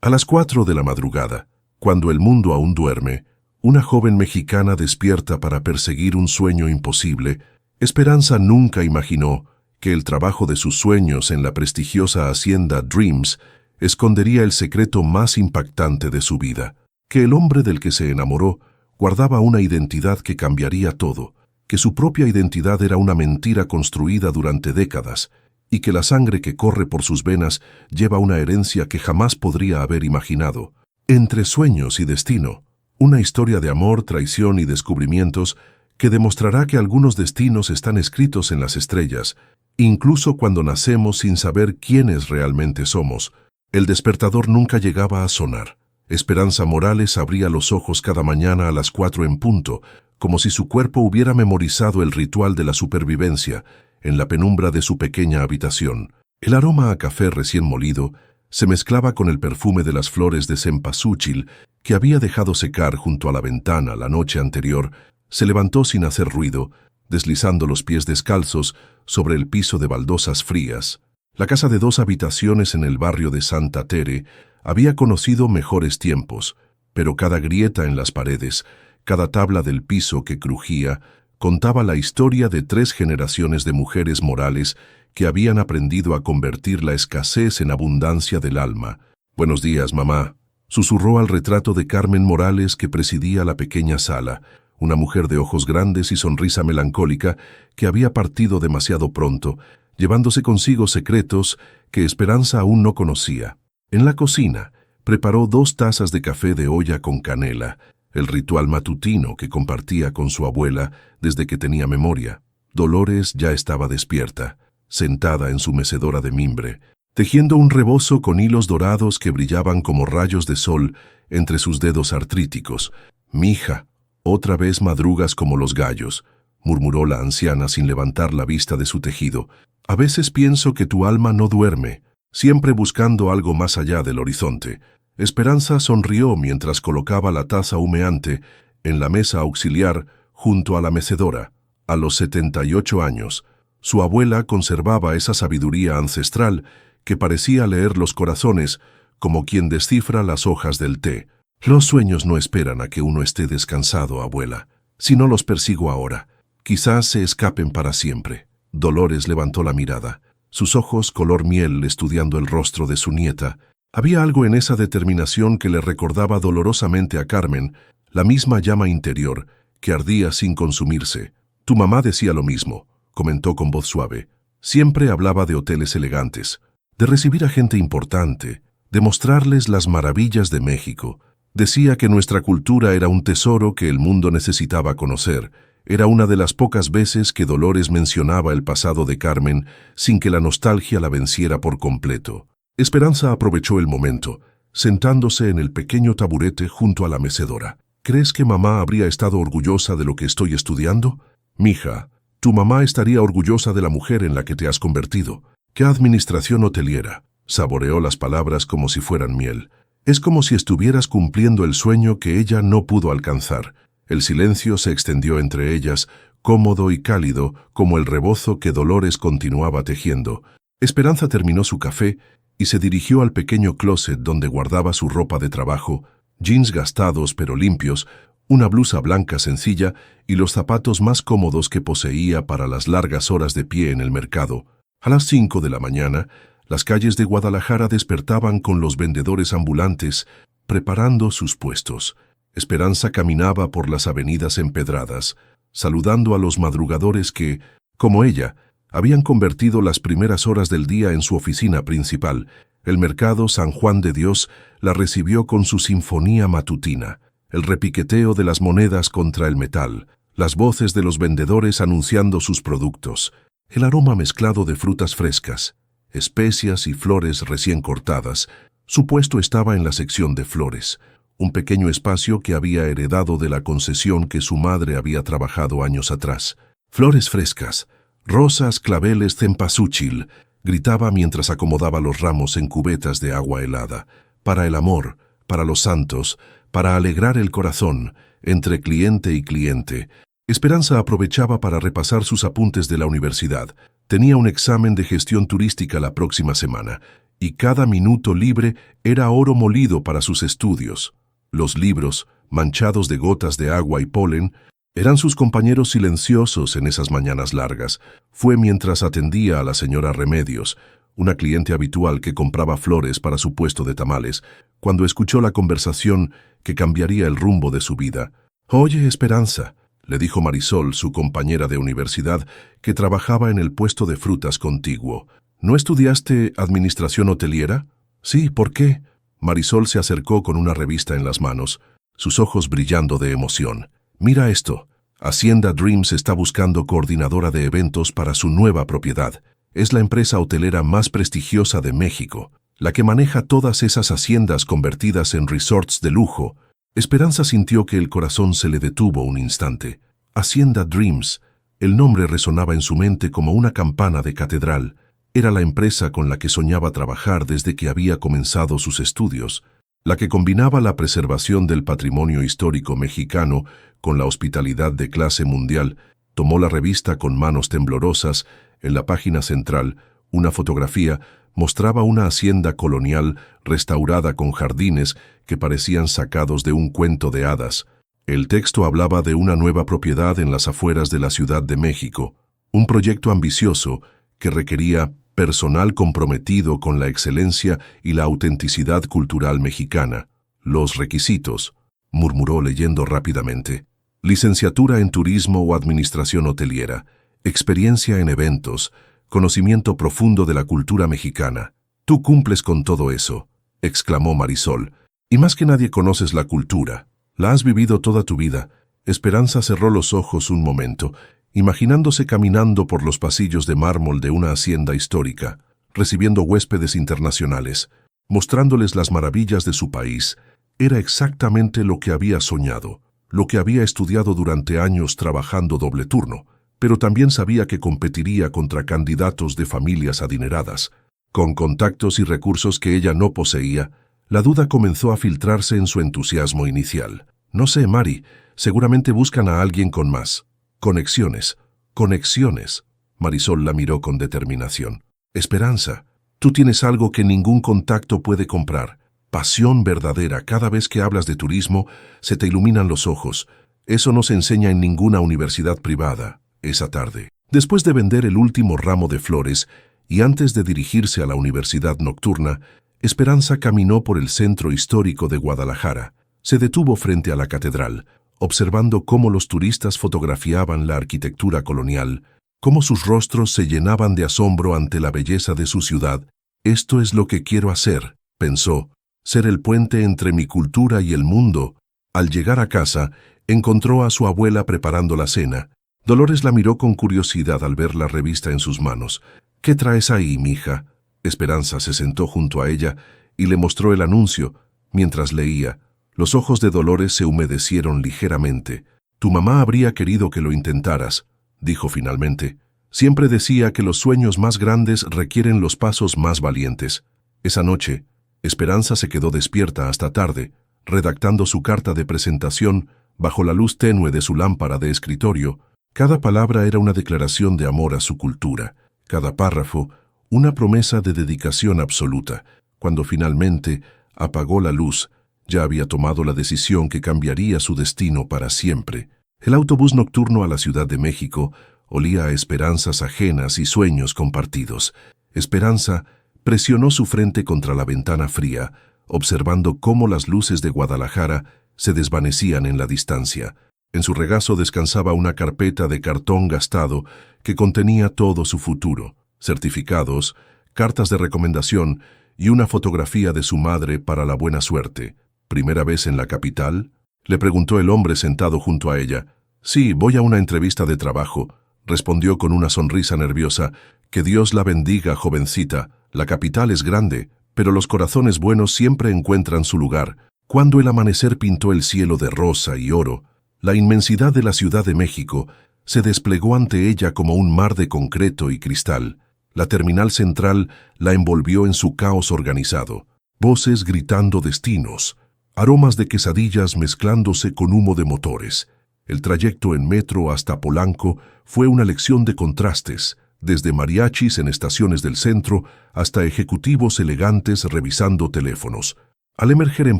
A las 4 de la madrugada, cuando el mundo aún duerme, una joven mexicana despierta para perseguir un sueño imposible. Esperanza nunca imaginó que el trabajo de sus sueños en la prestigiosa hacienda Dreams escondería el secreto más impactante de su vida, que el hombre del que se enamoró guardaba una identidad que cambiaría todo, que su propia identidad era una mentira construida durante décadas, y que la sangre que corre por sus venas lleva una herencia que jamás podría haber imaginado. Entre sueños y destino, una historia de amor, traición y descubrimientos que demostrará que algunos destinos están escritos en las estrellas, incluso cuando nacemos sin saber quiénes realmente somos. El despertador nunca llegaba a sonar. Esperanza Morales abría los ojos cada mañana a las 4 en punto, como si su cuerpo hubiera memorizado el ritual de la supervivencia en la penumbra de su pequeña habitación. El aroma a café recién molido se mezclaba con el perfume de las flores de cempasúchil que había dejado secar junto a la ventana la noche anterior. Se levantó sin hacer ruido, deslizando los pies descalzos sobre el piso de baldosas frías. La casa de 2 habitaciones en el barrio de Santa Tere había conocido mejores tiempos, pero cada grieta en las paredes, cada tabla del piso que crujía, contaba la historia de 3 generaciones de mujeres Morales que habían aprendido a convertir la escasez en abundancia del alma. «Buenos días, mamá», susurró al retrato de Carmen Morales que presidía la pequeña sala, una mujer de ojos grandes y sonrisa melancólica que había partido demasiado pronto, llevándose consigo secretos que Esperanza aún no conocía. En la cocina, preparó 2 tazas de café de olla con canela, el ritual matutino que compartía con su abuela desde que tenía memoria. Dolores ya estaba despierta, sentada en su mecedora de mimbre, tejiendo un rebozo con hilos dorados que brillaban como rayos de sol entre sus dedos artríticos. «Mija, otra vez madrugas como los gallos», murmuró la anciana sin levantar la vista de su tejido. «A veces pienso que tu alma no duerme, siempre buscando algo más allá del horizonte». Esperanza sonrió mientras colocaba la taza humeante en la mesa auxiliar junto a la mecedora. A los 78 años, su abuela conservaba esa sabiduría ancestral que parecía leer los corazones como quien descifra las hojas del té. «Los sueños no esperan a que uno esté descansado, abuela. Si no los persigo ahora, quizás se escapen para siempre». Dolores levantó la mirada, sus ojos color miel estudiando el rostro de su nieta. Había algo en esa determinación que le recordaba dolorosamente a Carmen, la misma llama interior que ardía sin consumirse. «Tu mamá decía lo mismo», comentó con voz suave. «Siempre hablaba de hoteles elegantes, de recibir a gente importante, de mostrarles las maravillas de México. Decía que nuestra cultura era un tesoro que el mundo necesitaba conocer». Era una de las pocas veces que Dolores mencionaba el pasado de Carmen sin que la nostalgia la venciera por completo. Esperanza aprovechó el momento, sentándose en el pequeño taburete junto a la mecedora. «¿Crees que mamá habría estado orgullosa de lo que estoy estudiando? Mija, tu mamá estaría orgullosa de la mujer en la que te has convertido. ¡Qué administración hoteliera!». Saboreó las palabras como si fueran miel. «Es como si estuvieras cumpliendo el sueño que ella no pudo alcanzar». El silencio se extendió entre ellas, cómodo y cálido como el rebozo que Dolores continuaba tejiendo. Esperanza terminó su café y se dirigió al pequeño closet donde guardaba su ropa de trabajo, jeans gastados pero limpios, una blusa blanca sencilla y los zapatos más cómodos que poseía para las largas horas de pie en el mercado. A las 5 de la mañana, las calles de Guadalajara despertaban con los vendedores ambulantes preparando sus puestos. Esperanza caminaba por las avenidas empedradas, saludando a los madrugadores que, como ella, habían convertido las primeras horas del día en su oficina principal. El mercado San Juan de Dios la recibió con su sinfonía matutina, el repiqueteo de las monedas contra el metal, las voces de los vendedores anunciando sus productos, el aroma mezclado de frutas frescas, especias y flores recién cortadas. Su puesto estaba en la sección de flores, un pequeño espacio que había heredado de la concesión que su madre había trabajado años atrás. «Flores frescas, rosas, claveles, cempasúchil», gritaba mientras acomodaba los ramos en cubetas de agua helada. «Para el amor, para los santos, para alegrar el corazón, entre cliente y cliente». Esperanza aprovechaba para repasar sus apuntes de la universidad. Tenía un examen de gestión turística la próxima semana, y cada minuto libre era oro molido para sus estudios. Los libros, manchados de gotas de agua y polen, eran sus compañeros silenciosos en esas mañanas largas. Fue mientras atendía a la señora Remedios, una cliente habitual que compraba flores para su puesto de tamales, cuando escuchó la conversación que cambiaría el rumbo de su vida. «Oye, Esperanza», le dijo Marisol, su compañera de universidad, que trabajaba en el puesto de frutas contiguo. «¿No estudiaste administración hoteliera?» «Sí, ¿por qué?» Marisol se acercó con una revista en las manos, sus ojos brillando de emoción. «Mira esto. Hacienda Dreams está buscando coordinadora de eventos para su nueva propiedad. Es la empresa hotelera más prestigiosa de México, la que maneja todas esas haciendas convertidas en resorts de lujo». Esperanza sintió que el corazón se le detuvo un instante. Hacienda Dreams. El nombre resonaba en su mente como una campana de catedral. Era la empresa con la que soñaba trabajar desde que había comenzado sus estudios, la que combinaba la preservación del patrimonio histórico mexicano con la hospitalidad de clase mundial. Tomó la revista con manos temblorosas. En la página central, una fotografía mostraba una hacienda colonial restaurada con jardines que parecían sacados de un cuento de hadas. El texto hablaba de una nueva propiedad en las afueras de la Ciudad de México, un proyecto ambicioso que requería personal comprometido con la excelencia y la autenticidad cultural mexicana. «Los requisitos», murmuró leyendo rápidamente. «Licenciatura en turismo o administración hoteliera, experiencia en eventos, conocimiento profundo de la cultura mexicana. Tú cumples con todo eso», exclamó Marisol. «Y más que nadie conoces la cultura. La has vivido toda tu vida». Esperanza cerró los ojos un momento, imaginándose caminando por los pasillos de mármol de una hacienda histórica, recibiendo huéspedes internacionales, mostrándoles las maravillas de su país. Era exactamente lo que había soñado, lo que había estudiado durante años trabajando doble turno, pero también sabía que competiría contra candidatos de familias adineradas. Con contactos y recursos que ella no poseía, la duda comenzó a filtrarse en su entusiasmo inicial. «No sé, Mari, seguramente buscan a alguien con más. Conexiones, conexiones». Marisol la miró con determinación. «Esperanza, tú tienes algo que ningún contacto puede comprar. Pasión verdadera. Cada vez que hablas de turismo, se te iluminan los ojos. Eso no se enseña en ninguna universidad privada». Esa tarde, después de vender el último ramo de flores y antes de dirigirse a la universidad nocturna, Esperanza caminó por el centro histórico de Guadalajara. Se detuvo frente a la catedral, observando cómo los turistas fotografiaban la arquitectura colonial, cómo sus rostros se llenaban de asombro ante la belleza de su ciudad. «Esto es lo que quiero hacer», pensó, «ser el puente entre mi cultura y el mundo». Al llegar a casa, encontró a su abuela preparando la cena. Dolores la miró con curiosidad al ver la revista en sus manos. «¿Qué traes ahí, mija?». Esperanza se sentó junto a ella y le mostró el anuncio. Mientras leía, los ojos de Dolores se humedecieron ligeramente. «Tu mamá habría querido que lo intentaras», dijo finalmente. «Siempre decía que los sueños más grandes requieren los pasos más valientes». Esa noche, Esperanza se quedó despierta hasta tarde, redactando su carta de presentación bajo la luz tenue de su lámpara de escritorio. Cada palabra era una declaración de amor a su cultura, cada párrafo una promesa de dedicación absoluta. Cuando finalmente apagó la luz, ya había tomado la decisión que cambiaría su destino para siempre. El autobús nocturno a la Ciudad de México olía a esperanzas ajenas y sueños compartidos. Esperanza presionó su frente contra la ventana fría, observando cómo las luces de Guadalajara se desvanecían en la distancia. En su regazo descansaba una carpeta de cartón gastado que contenía todo su futuro: certificados, cartas de recomendación y una fotografía de su madre para la buena suerte. «¿Primera vez en la capital?», le preguntó el hombre sentado junto a ella. «Sí, voy a una entrevista de trabajo», respondió con una sonrisa nerviosa. «Que Dios la bendiga, jovencita. La capital es grande, pero los corazones buenos siempre encuentran su lugar». Cuando el amanecer pintó el cielo de rosa y oro, la inmensidad de la Ciudad de México se desplegó ante ella como un mar de concreto y cristal. La terminal central la envolvió en su caos organizado. Voces gritando destinos, aromas de quesadillas mezclándose con humo de motores. El trayecto en metro hasta Polanco fue una lección de contrastes, desde mariachis en estaciones del centro hasta ejecutivos elegantes revisando teléfonos. Al emerger en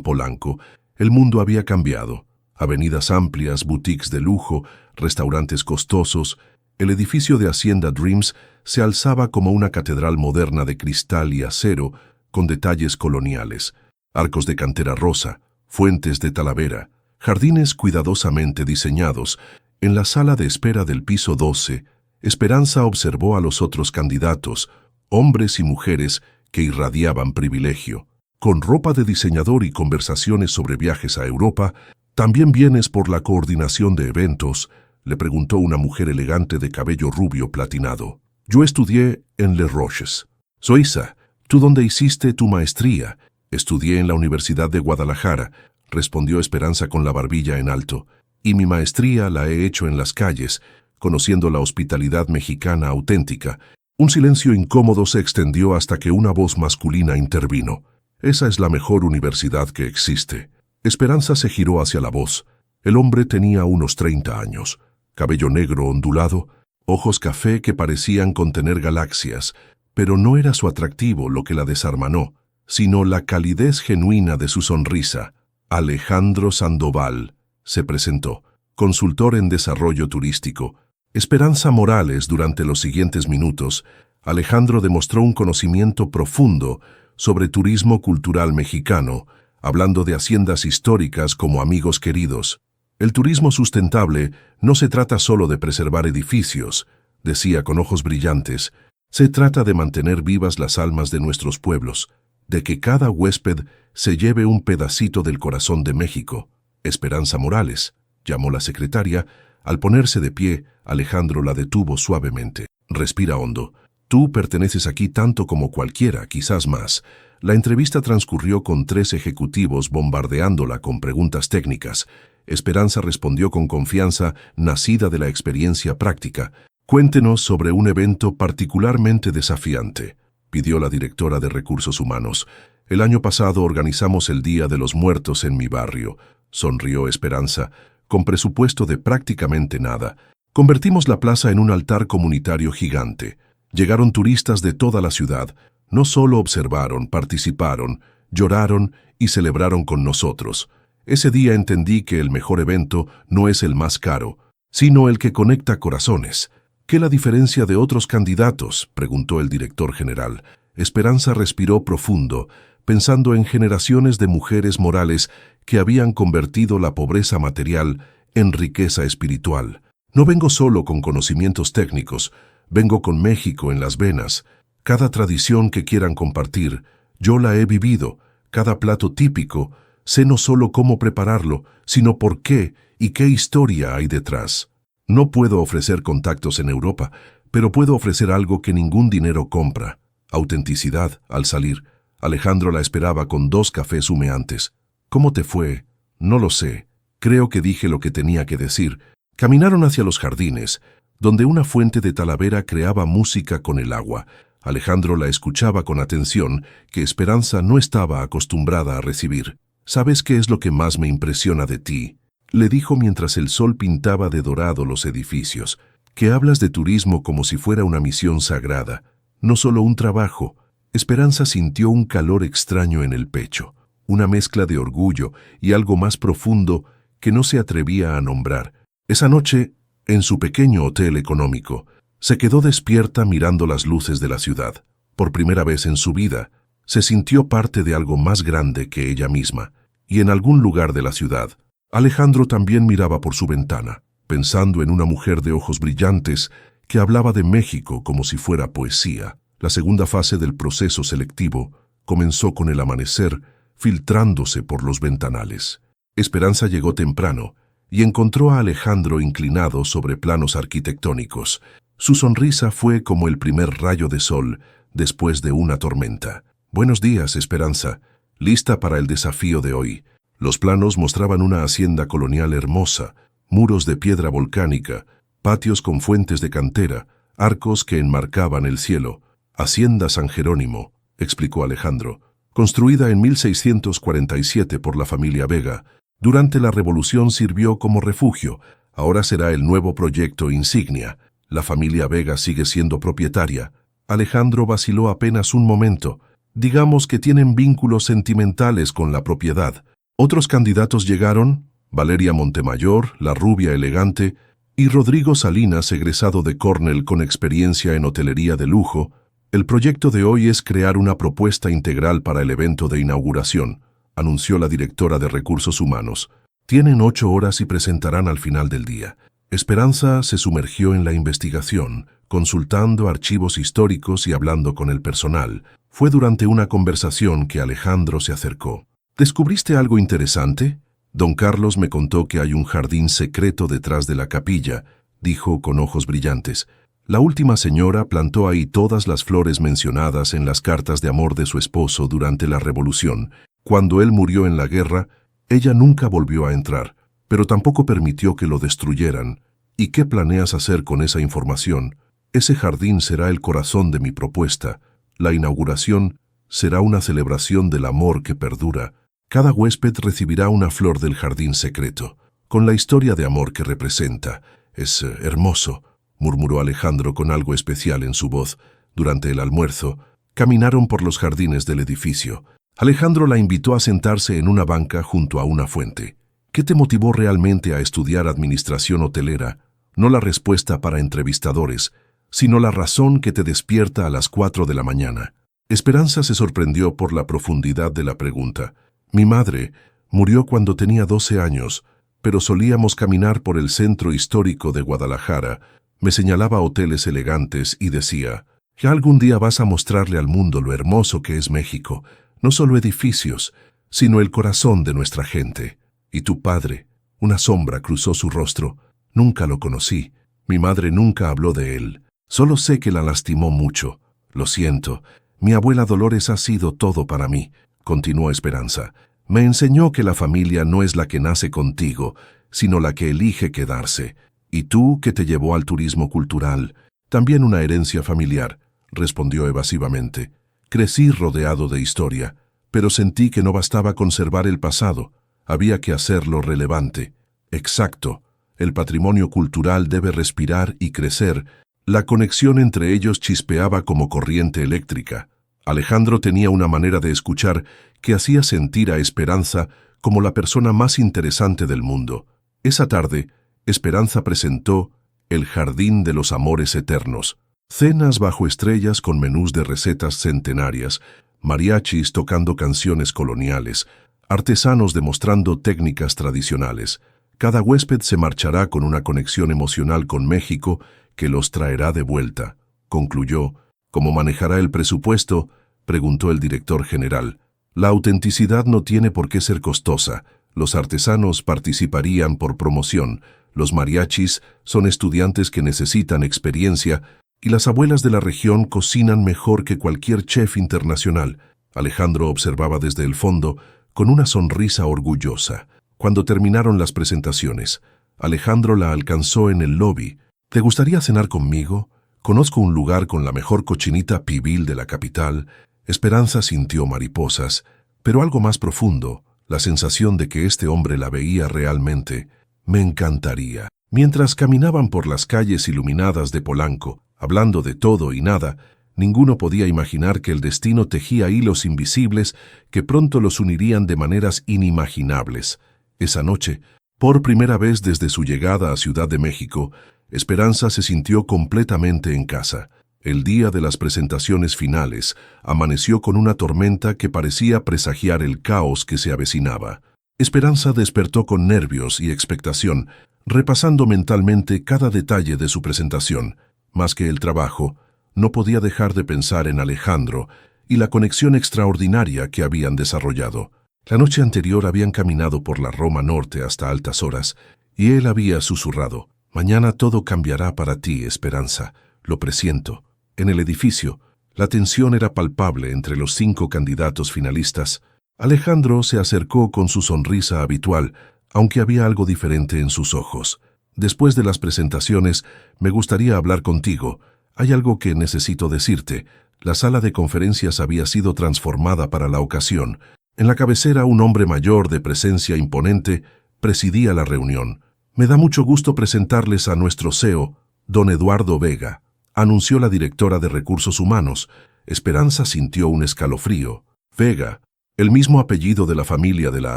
Polanco, el mundo había cambiado. Avenidas amplias, boutiques de lujo, restaurantes costosos. El edificio de Hacienda Dreams se alzaba como una catedral moderna de cristal y acero con detalles coloniales, arcos de cantera rosa, fuentes de talavera, jardines cuidadosamente diseñados. En la sala de espera del piso 12, Esperanza observó a los otros candidatos, hombres y mujeres que irradiaban privilegio. Con ropa de diseñador y conversaciones sobre viajes a Europa, ¿también vienes por la coordinación de eventos?, le preguntó una mujer elegante de cabello rubio platinado. Yo estudié en Les Roches. Suiza, ¿tú dónde hiciste tu maestría? Estudié en la Universidad de Guadalajara, respondió Esperanza con la barbilla en alto. Y mi maestría la he hecho en las calles, conociendo la hospitalidad mexicana auténtica. Un silencio incómodo se extendió hasta que una voz masculina intervino. Esa es la mejor universidad que existe. Esperanza se giró hacia la voz. El hombre tenía unos 30 años. Cabello negro ondulado, ojos café que parecían contener galaxias, pero no era su atractivo lo que la desarmanó, sino la calidez genuina de su sonrisa. Alejandro Sandoval se presentó, consultor en desarrollo turístico. Esperanza Morales. Durante los siguientes minutos, Alejandro demostró un conocimiento profundo sobre turismo cultural mexicano, hablando de haciendas históricas como amigos queridos. El turismo sustentable no se trata solo de preservar edificios, decía con ojos brillantes, se trata de mantener vivas las almas de nuestros pueblos, de que cada huésped se lleve un pedacito del corazón de México. Esperanza Morales, llamó la secretaria. Al ponerse de pie, Alejandro la detuvo suavemente. Respira hondo. Tú perteneces aquí tanto como cualquiera, quizás más. La entrevista transcurrió con 3 ejecutivos bombardeándola con preguntas técnicas. Esperanza respondió con confianza nacida de la experiencia práctica. Cuéntenos sobre un evento particularmente desafiante, pidió la directora de Recursos Humanos. El año pasado organizamos el Día de los Muertos en mi barrio, sonrió Esperanza, con presupuesto de prácticamente nada. Convertimos la plaza en un altar comunitario gigante. Llegaron turistas de toda la ciudad. No solo observaron, participaron, lloraron y celebraron con nosotros. Ese día entendí que el mejor evento no es el más caro, sino el que conecta corazones. ¿Qué la diferencia de otros candidatos?, preguntó el director general. Esperanza respiró profundo, pensando en generaciones de mujeres morales que habían convertido la pobreza material en riqueza espiritual. No vengo solo con conocimientos técnicos, vengo con México en las venas. Cada tradición que quieran compartir, yo la he vivido. Cada plato típico, sé no solo cómo prepararlo, sino por qué y qué historia hay detrás. No puedo ofrecer contactos en Europa, pero puedo ofrecer algo que ningún dinero compra. Autenticidad. Al salir, Alejandro la esperaba con 2 cafés humeantes. ¿Cómo te fue? No lo sé. Creo que dije lo que tenía que decir. Caminaron hacia los jardines, donde una fuente de talavera creaba música con el agua. Alejandro la escuchaba con atención, que Esperanza no estaba acostumbrada a recibir. ¿Sabes qué es lo que más me impresiona de ti?, le dijo mientras el sol pintaba de dorado los edificios. Que hablas de turismo como si fuera una misión sagrada, no solo un trabajo. Esperanza sintió un calor extraño en el pecho, una mezcla de orgullo y algo más profundo que no se atrevía a nombrar. Esa noche, en su pequeño hotel económico, se quedó despierta mirando las luces de la ciudad. Por primera vez en su vida, se sintió parte de algo más grande que ella misma, y en algún lugar de la ciudad, Alejandro también miraba por su ventana, pensando en una mujer de ojos brillantes que hablaba de México como si fuera poesía. La segunda fase del proceso selectivo comenzó con el amanecer, filtrándose por los ventanales. Esperanza llegó temprano y encontró a Alejandro inclinado sobre planos arquitectónicos. Su sonrisa fue como el primer rayo de sol después de una tormenta. Buenos días, Esperanza. ¿Lista para el desafío de hoy? Los planos mostraban una hacienda colonial hermosa, muros de piedra volcánica, patios con fuentes de cantera, arcos que enmarcaban el cielo. Hacienda San Jerónimo, explicó Alejandro, construida en 1647 por la familia Vega. Durante la Revolución sirvió como refugio. Ahora será el nuevo proyecto insignia. La familia Vega sigue siendo propietaria. Alejandro vaciló apenas un momento. Digamos que tienen vínculos sentimentales con la propiedad. Otros candidatos llegaron: Valeria Montemayor, la rubia elegante, y Rodrigo Salinas, egresado de Cornell con experiencia en hotelería de lujo. El proyecto de hoy es crear una propuesta integral para el evento de inauguración, anunció la directora de Recursos Humanos. Tienen 8 horas y presentarán al final del día. Esperanza se sumergió en la investigación, consultando archivos históricos y hablando con el personal. Fue durante una conversación que Alejandro se acercó. ¿Descubriste algo interesante? Don Carlos me contó que hay un jardín secreto detrás de la capilla, dijo con ojos brillantes. La última señora plantó ahí todas las flores mencionadas en las cartas de amor de su esposo durante la Revolución. Cuando él murió en la guerra, ella nunca volvió a entrar, pero tampoco permitió que lo destruyeran. ¿Y qué planeas hacer con esa información? Ese jardín será el corazón de mi propuesta. La inauguración será una celebración del amor que perdura. Cada huésped recibirá una flor del jardín secreto, con la historia de amor que representa. Es hermoso, murmuró Alejandro con algo especial en su voz. Durante el almuerzo, caminaron por los jardines del edificio. Alejandro la invitó a sentarse en una banca junto a una fuente. ¿Qué te motivó realmente a estudiar administración hotelera? No la respuesta para entrevistadores, sino la razón que te despierta a las 4 de la mañana. Esperanza se sorprendió por la profundidad de la pregunta. Mi madre murió cuando tenía 12 años, pero solíamos caminar por el centro histórico de Guadalajara. Me señalaba hoteles elegantes y decía: «Ya algún día vas a mostrarle al mundo lo hermoso que es México, no solo edificios, sino el corazón de nuestra gente». ¿Y tu padre? Una sombra cruzó su rostro. Nunca lo conocí. Mi madre nunca habló de él. Solo sé que la lastimó mucho. Lo siento. Mi abuela Dolores ha sido todo para mí, continuó Esperanza. Me enseñó que la familia no es la que nace contigo, sino la que elige quedarse. ¿Y tú, que te llevó al turismo cultural? También una herencia familiar, respondió evasivamente. Crecí rodeado de historia, pero sentí que no bastaba conservar el pasado. Había que hacerlo relevante. Exacto. El patrimonio cultural debe respirar y crecer. La conexión entre ellos chispeaba como corriente eléctrica. Alejandro tenía una manera de escuchar que hacía sentir a Esperanza como la persona más interesante del mundo. Esa tarde, Esperanza presentó El Jardín de los Amores Eternos. Cenas bajo estrellas con menús de recetas centenarias, mariachis tocando canciones coloniales, artesanos demostrando técnicas tradicionales. Cada huésped se marchará con una conexión emocional con México que los traerá de vuelta, concluyó. ¿Cómo manejará el presupuesto?, preguntó el director general. La autenticidad no tiene por qué ser costosa. Los artesanos participarían por promoción. Los mariachis son estudiantes que necesitan experiencia y las abuelas de la región cocinan mejor que cualquier chef internacional. Alejandro observaba desde el fondo con una sonrisa orgullosa. Cuando terminaron las presentaciones, Alejandro la alcanzó en el lobby. ¿Te gustaría cenar conmigo? Conozco un lugar con la mejor cochinita pibil de la capital. Esperanza sintió mariposas, pero algo más profundo, la sensación de que este hombre la veía realmente. Me encantaría. Mientras caminaban por las calles iluminadas de Polanco, hablando de todo y nada, ninguno podía imaginar que el destino tejía hilos invisibles que pronto los unirían de maneras inimaginables. Esa noche, por primera vez desde su llegada a Ciudad de México, Esperanza se sintió completamente en casa. El día de las presentaciones finales amaneció con una tormenta que parecía presagiar el caos que se avecinaba. Esperanza despertó con nervios y expectación, repasando mentalmente cada detalle de su presentación. Más que el trabajo, no podía dejar de pensar en Alejandro y la conexión extraordinaria que habían desarrollado. La noche anterior habían caminado por la Roma Norte hasta altas horas, y él había susurrado: «Mañana todo cambiará para ti, Esperanza, lo presiento». En el edificio, la tensión era palpable entre los 5 candidatos finalistas. Alejandro se acercó con su sonrisa habitual, aunque había algo diferente en sus ojos. «Después de las presentaciones, me gustaría hablar contigo. Hay algo que necesito decirte». La sala de conferencias había sido transformada para la ocasión. En la cabecera, un hombre mayor de presencia imponente presidía la reunión. «Me da mucho gusto presentarles a nuestro CEO, Don Eduardo Vega, anunció la directora de Recursos Humanos. Esperanza sintió un escalofrío. Vega, el mismo apellido de la familia de la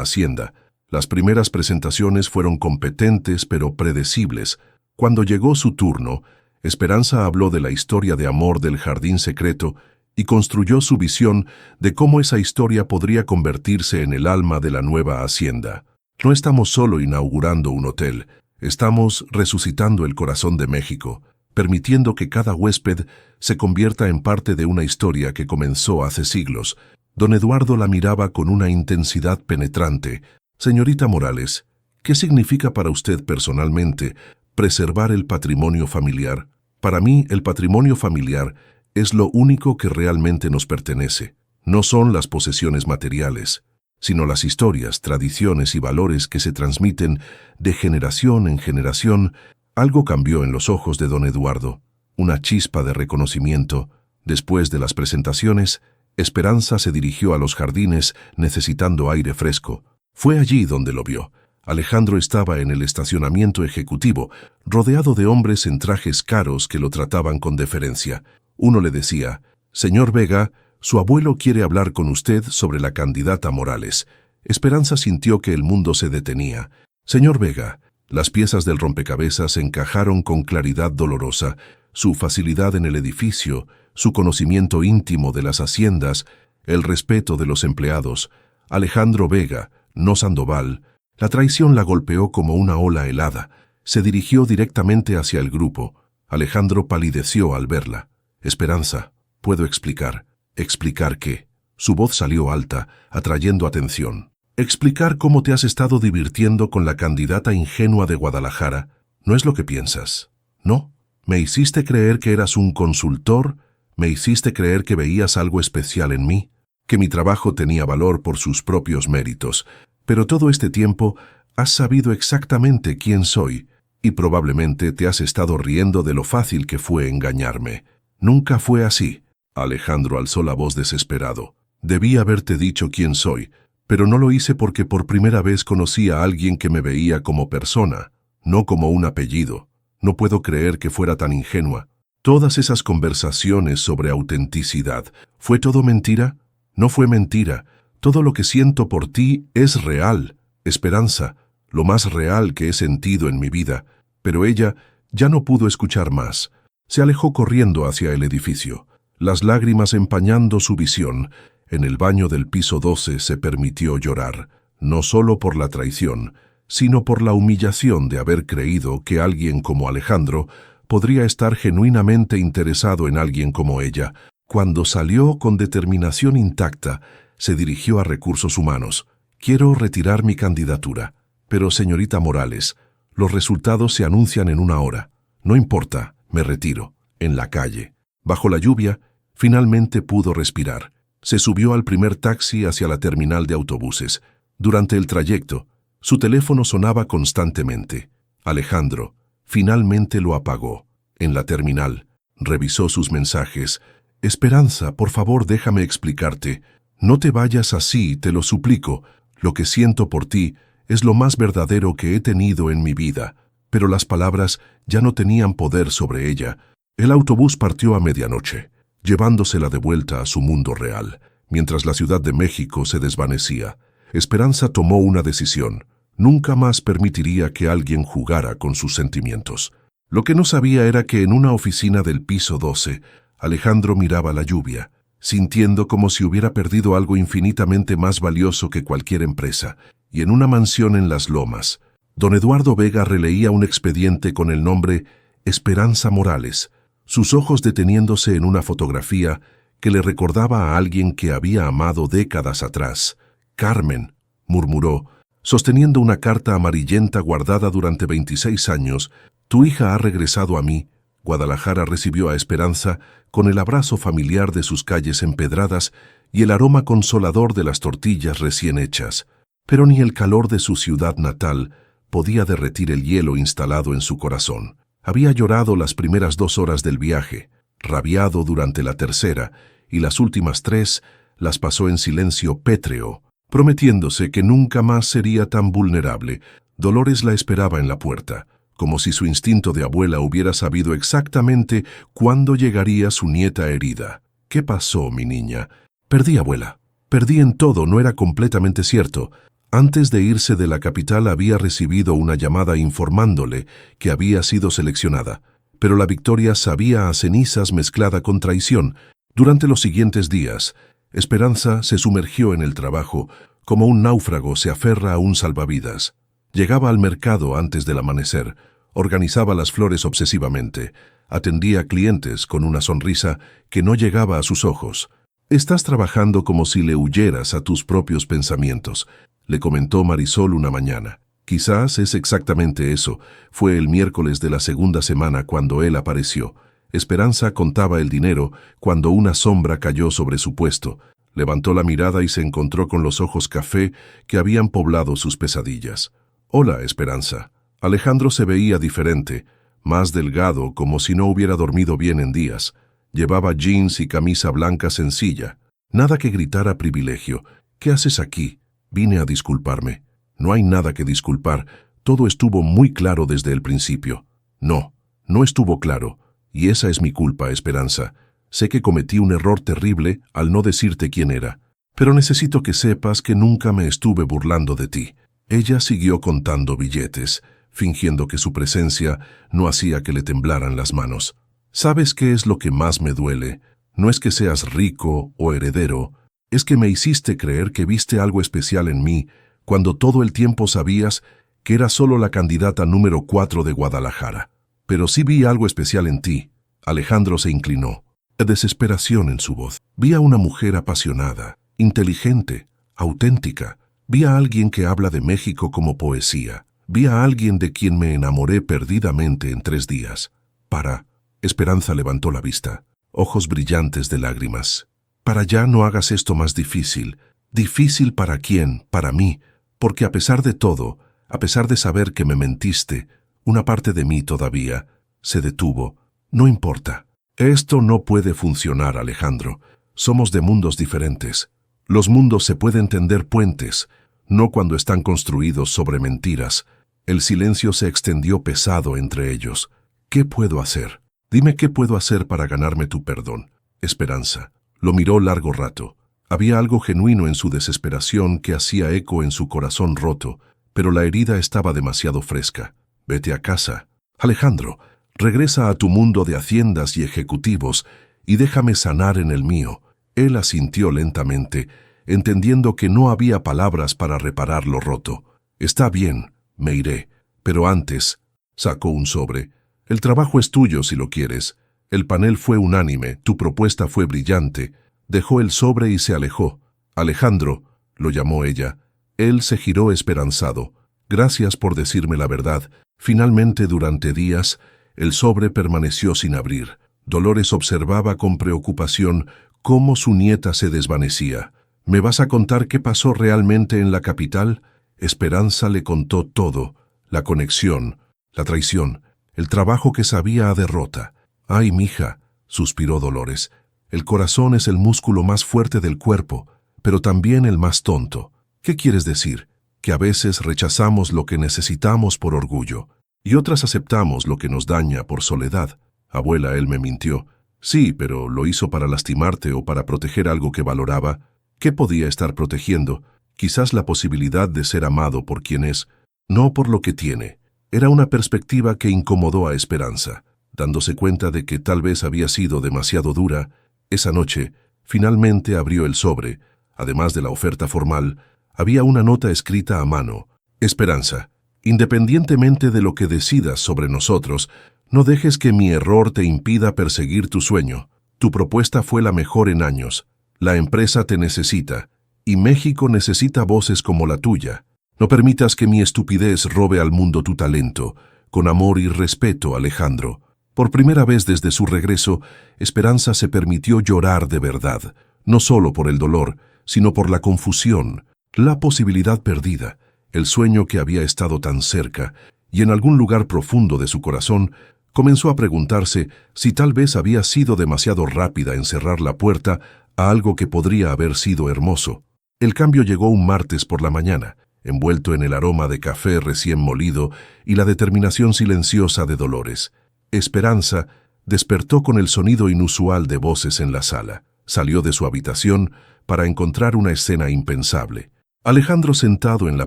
hacienda. Las primeras presentaciones fueron competentes pero predecibles. Cuando llegó su turno, Esperanza habló de la historia de amor del jardín secreto y construyó su visión de cómo esa historia podría convertirse en el alma de la nueva hacienda. No estamos solo inaugurando un hotel, estamos resucitando el corazón de México, permitiendo que cada huésped se convierta en parte de una historia que comenzó hace siglos. Don Eduardo la miraba con una intensidad penetrante. Señorita Morales, ¿qué significa para usted personalmente preservar el patrimonio familiar? Para mí, el patrimonio familiar es lo único que realmente nos pertenece. No son las posesiones materiales, sino las historias, tradiciones y valores que se transmiten de generación en generación. Algo cambió en los ojos de don Eduardo, una chispa de reconocimiento. Después de las presentaciones, Esperanza se dirigió a los jardines necesitando aire fresco. Fue allí donde lo vio. Alejandro estaba en el estacionamiento ejecutivo, rodeado de hombres en trajes caros que lo trataban con deferencia. Uno le decía: «Señor Vega, su abuelo quiere hablar con usted sobre la candidata Morales». Esperanza sintió que el mundo se detenía. «Señor Vega». Las piezas del rompecabezas encajaron con claridad dolorosa. Su facilidad en el edificio, su conocimiento íntimo de las haciendas, el respeto de los empleados. Alejandro Vega, no Sandoval. La traición la golpeó como una ola helada. Se dirigió directamente hacia el grupo. Alejandro palideció al verla. «Esperanza, ¿puedo explicar?» «¿Explicar qué?» Su voz salió alta, atrayendo atención. «Explicar cómo te has estado divirtiendo con la candidata ingenua de Guadalajara. ¿No es lo que piensas? ¿No? Me hiciste creer que eras un consultor, me hiciste creer que veías algo especial en mí, que mi trabajo tenía valor por sus propios méritos. Pero todo este tiempo has sabido exactamente quién soy, y probablemente te has estado riendo de lo fácil que fue engañarme. Nunca fue así». Alejandro alzó la voz desesperado. «Debí haberte dicho quién soy, pero no lo hice porque por primera vez conocí a alguien que me veía como persona, no como un apellido. No puedo creer que fuera tan ingenua. Todas esas conversaciones sobre autenticidad, ¿fue todo mentira? No fue mentira. Todo lo que siento por ti es real, Esperanza, lo más real que he sentido en mi vida». Pero ella ya no pudo escuchar más. Se alejó corriendo hacia el edificio, las lágrimas empañando su visión. En el baño del piso 12 se permitió llorar, no solo por la traición, sino por la humillación de haber creído que alguien como Alejandro podría estar genuinamente interesado en alguien como ella. Cuando salió con determinación intacta, se dirigió a Recursos Humanos. «Quiero retirar mi candidatura. Pero, señorita Morales, los resultados se anuncian en 1 hora. No importa, me retiro». En la calle, bajo la lluvia, finalmente pudo respirar. Se subió al primer taxi hacia la terminal de autobuses. Durante el trayecto, su teléfono sonaba constantemente. Alejandro finalmente lo apagó. En la terminal, revisó sus mensajes. «Esperanza, por favor, déjame explicarte. No te vayas así, te lo suplico. Lo que siento por ti es lo más verdadero que he tenido en mi vida». Pero las palabras ya no tenían poder sobre ella. El autobús partió a medianoche, llevándosela de vuelta a su mundo real. Mientras la Ciudad de México se desvanecía, Esperanza tomó una decisión. Nunca más permitiría que alguien jugara con sus sentimientos. Lo que no sabía era que en una oficina del piso 12, Alejandro miraba la lluvia, sintiendo como si hubiera perdido algo infinitamente más valioso que cualquier empresa. Y en una mansión en Las Lomas, don Eduardo Vega releía un expediente con el nombre Esperanza Morales, sus ojos deteniéndose en una fotografía que le recordaba a alguien que había amado décadas atrás. «Carmen», murmuró, sosteniendo una carta amarillenta guardada durante 26 años, «tu hija ha regresado a mí». Guadalajara recibió a Esperanza con el abrazo familiar de sus calles empedradas y el aroma consolador de las tortillas recién hechas. Pero ni el calor de su ciudad natal podía derretir el hielo instalado en su corazón. Había llorado las primeras 2 horas del viaje, rabiado durante la tercera, y las últimas 3 las pasó en silencio pétreo, prometiéndose que nunca más sería tan vulnerable. Dolores la esperaba en la puerta. como si su instinto de abuela hubiera sabido exactamente cuándo llegaría su nieta herida. «¿Qué pasó, mi niña?» «Perdí, abuela. Perdí en todo, no era completamente cierto». Antes de irse de la capital había recibido una llamada informándole que había sido seleccionada, pero la victoria sabía a cenizas mezclada con traición. Durante los siguientes días, Esperanza se sumergió en el trabajo como un náufrago se aferra a un salvavidas. Llegaba al mercado antes del amanecer, organizaba las flores obsesivamente, atendía a clientes con una sonrisa que no llegaba a sus ojos. «Estás trabajando como si le huyeras a tus propios pensamientos», le comentó Marisol una mañana. Quizás es exactamente eso. Fue el miércoles de la segunda semana cuando él apareció. Esperanza contaba el dinero cuando una sombra cayó sobre su puesto. Levantó la mirada y se encontró con los ojos café que habían poblado sus pesadillas. «Hola, Esperanza». Alejandro se veía diferente, más delgado, como si no hubiera dormido bien en días. Llevaba jeans y camisa blanca sencilla. Nada que gritara privilegio. «¿Qué haces aquí?» «Vine a disculparme». «No hay nada que disculpar. Todo estuvo muy claro desde el principio». «No, no estuvo claro. Y esa es mi culpa, Esperanza. Sé que cometí un error terrible al no decirte quién era. Pero necesito que sepas que nunca me estuve burlando de ti». Ella siguió contando billetes, fingiendo que su presencia no hacía que le temblaran las manos. «¿Sabes qué es lo que más me duele? No es que seas rico o heredero. Es que me hiciste creer que viste algo especial en mí, cuando todo el tiempo sabías que era solo la candidata número 4 de Guadalajara. Pero sí vi algo especial en ti». Alejandro se inclinó, desesperación en su voz. «Vi a una mujer apasionada, inteligente, auténtica. Vi a alguien que habla de México como poesía. Vi a alguien de quien me enamoré perdidamente en 3 días. Para». Esperanza levantó la vista, ojos brillantes de lágrimas. «Para ya no hagas esto más difícil». «¿Difícil para quién? Para mí. Porque a pesar de todo, a pesar de saber que me mentiste, una parte de mí todavía se detuvo. No importa». «Esto no puede funcionar, Alejandro. Somos de mundos diferentes. Los mundos se pueden tender puentes, no cuando están construidos sobre mentiras». El silencio se extendió pesado entre ellos. «¿Qué puedo hacer? Dime qué puedo hacer para ganarme tu perdón». Esperanza lo miró largo rato. Había algo genuino en su desesperación que hacía eco en su corazón roto, pero la herida estaba demasiado fresca. «Vete a casa. Alejandro, regresa a tu mundo de haciendas y ejecutivos y déjame sanar en el mío». Él asintió lentamente, entendiendo que no había palabras para reparar lo roto. «Está bien, me iré, pero antes…» Sacó un sobre. «El trabajo es tuyo si lo quieres. El panel fue unánime, tu propuesta fue brillante». Dejó el sobre y se alejó. «Alejandro», lo llamó ella. Él se giró esperanzado. «Gracias por decirme la verdad». Finalmente, durante días, el sobre permaneció sin abrir. Dolores observaba con preocupación cómo su nieta se desvanecía. «¿Me vas a contar qué pasó realmente en la capital?» Esperanza le contó todo: la conexión, la traición, el trabajo que sabía a derrota. «Ay, mija», suspiró Dolores, «el corazón es el músculo más fuerte del cuerpo, pero también el más tonto». «¿Qué quieres decir?» «Que a veces rechazamos lo que necesitamos por orgullo, y otras aceptamos lo que nos daña por soledad». «Abuela, él me mintió». «Sí, pero lo hizo para lastimarte o para proteger algo que valoraba». «¿Qué podía estar protegiendo? Quizás la posibilidad de ser amado por quien es, no por lo que tiene». Era una perspectiva que incomodó a Esperanza. Dándose cuenta de que tal vez había sido demasiado dura, esa noche, finalmente abrió el sobre. Además de la oferta formal, había una nota escrita a mano. «Esperanza, independientemente de lo que decidas sobre nosotros, no dejes que mi error te impida perseguir tu sueño. Tu propuesta fue la mejor en años. La empresa te necesita, y México necesita voces como la tuya. No permitas que mi estupidez robe al mundo tu talento. Con amor y respeto, Alejandro». Por primera vez desde su regreso, Esperanza se permitió llorar de verdad, no solo por el dolor, sino por la confusión, la posibilidad perdida, el sueño que había estado tan cerca, y en algún lugar profundo de su corazón comenzó a preguntarse si tal vez había sido demasiado rápida en cerrar la puerta a algo que podría haber sido hermoso. El cambio llegó un martes por la mañana. envuelto en el aroma de café recién molido y la determinación silenciosa de Dolores. Esperanza despertó con el sonido inusual de voces en la sala. Salió de su habitación para encontrar una escena impensable. Alejandro sentado en la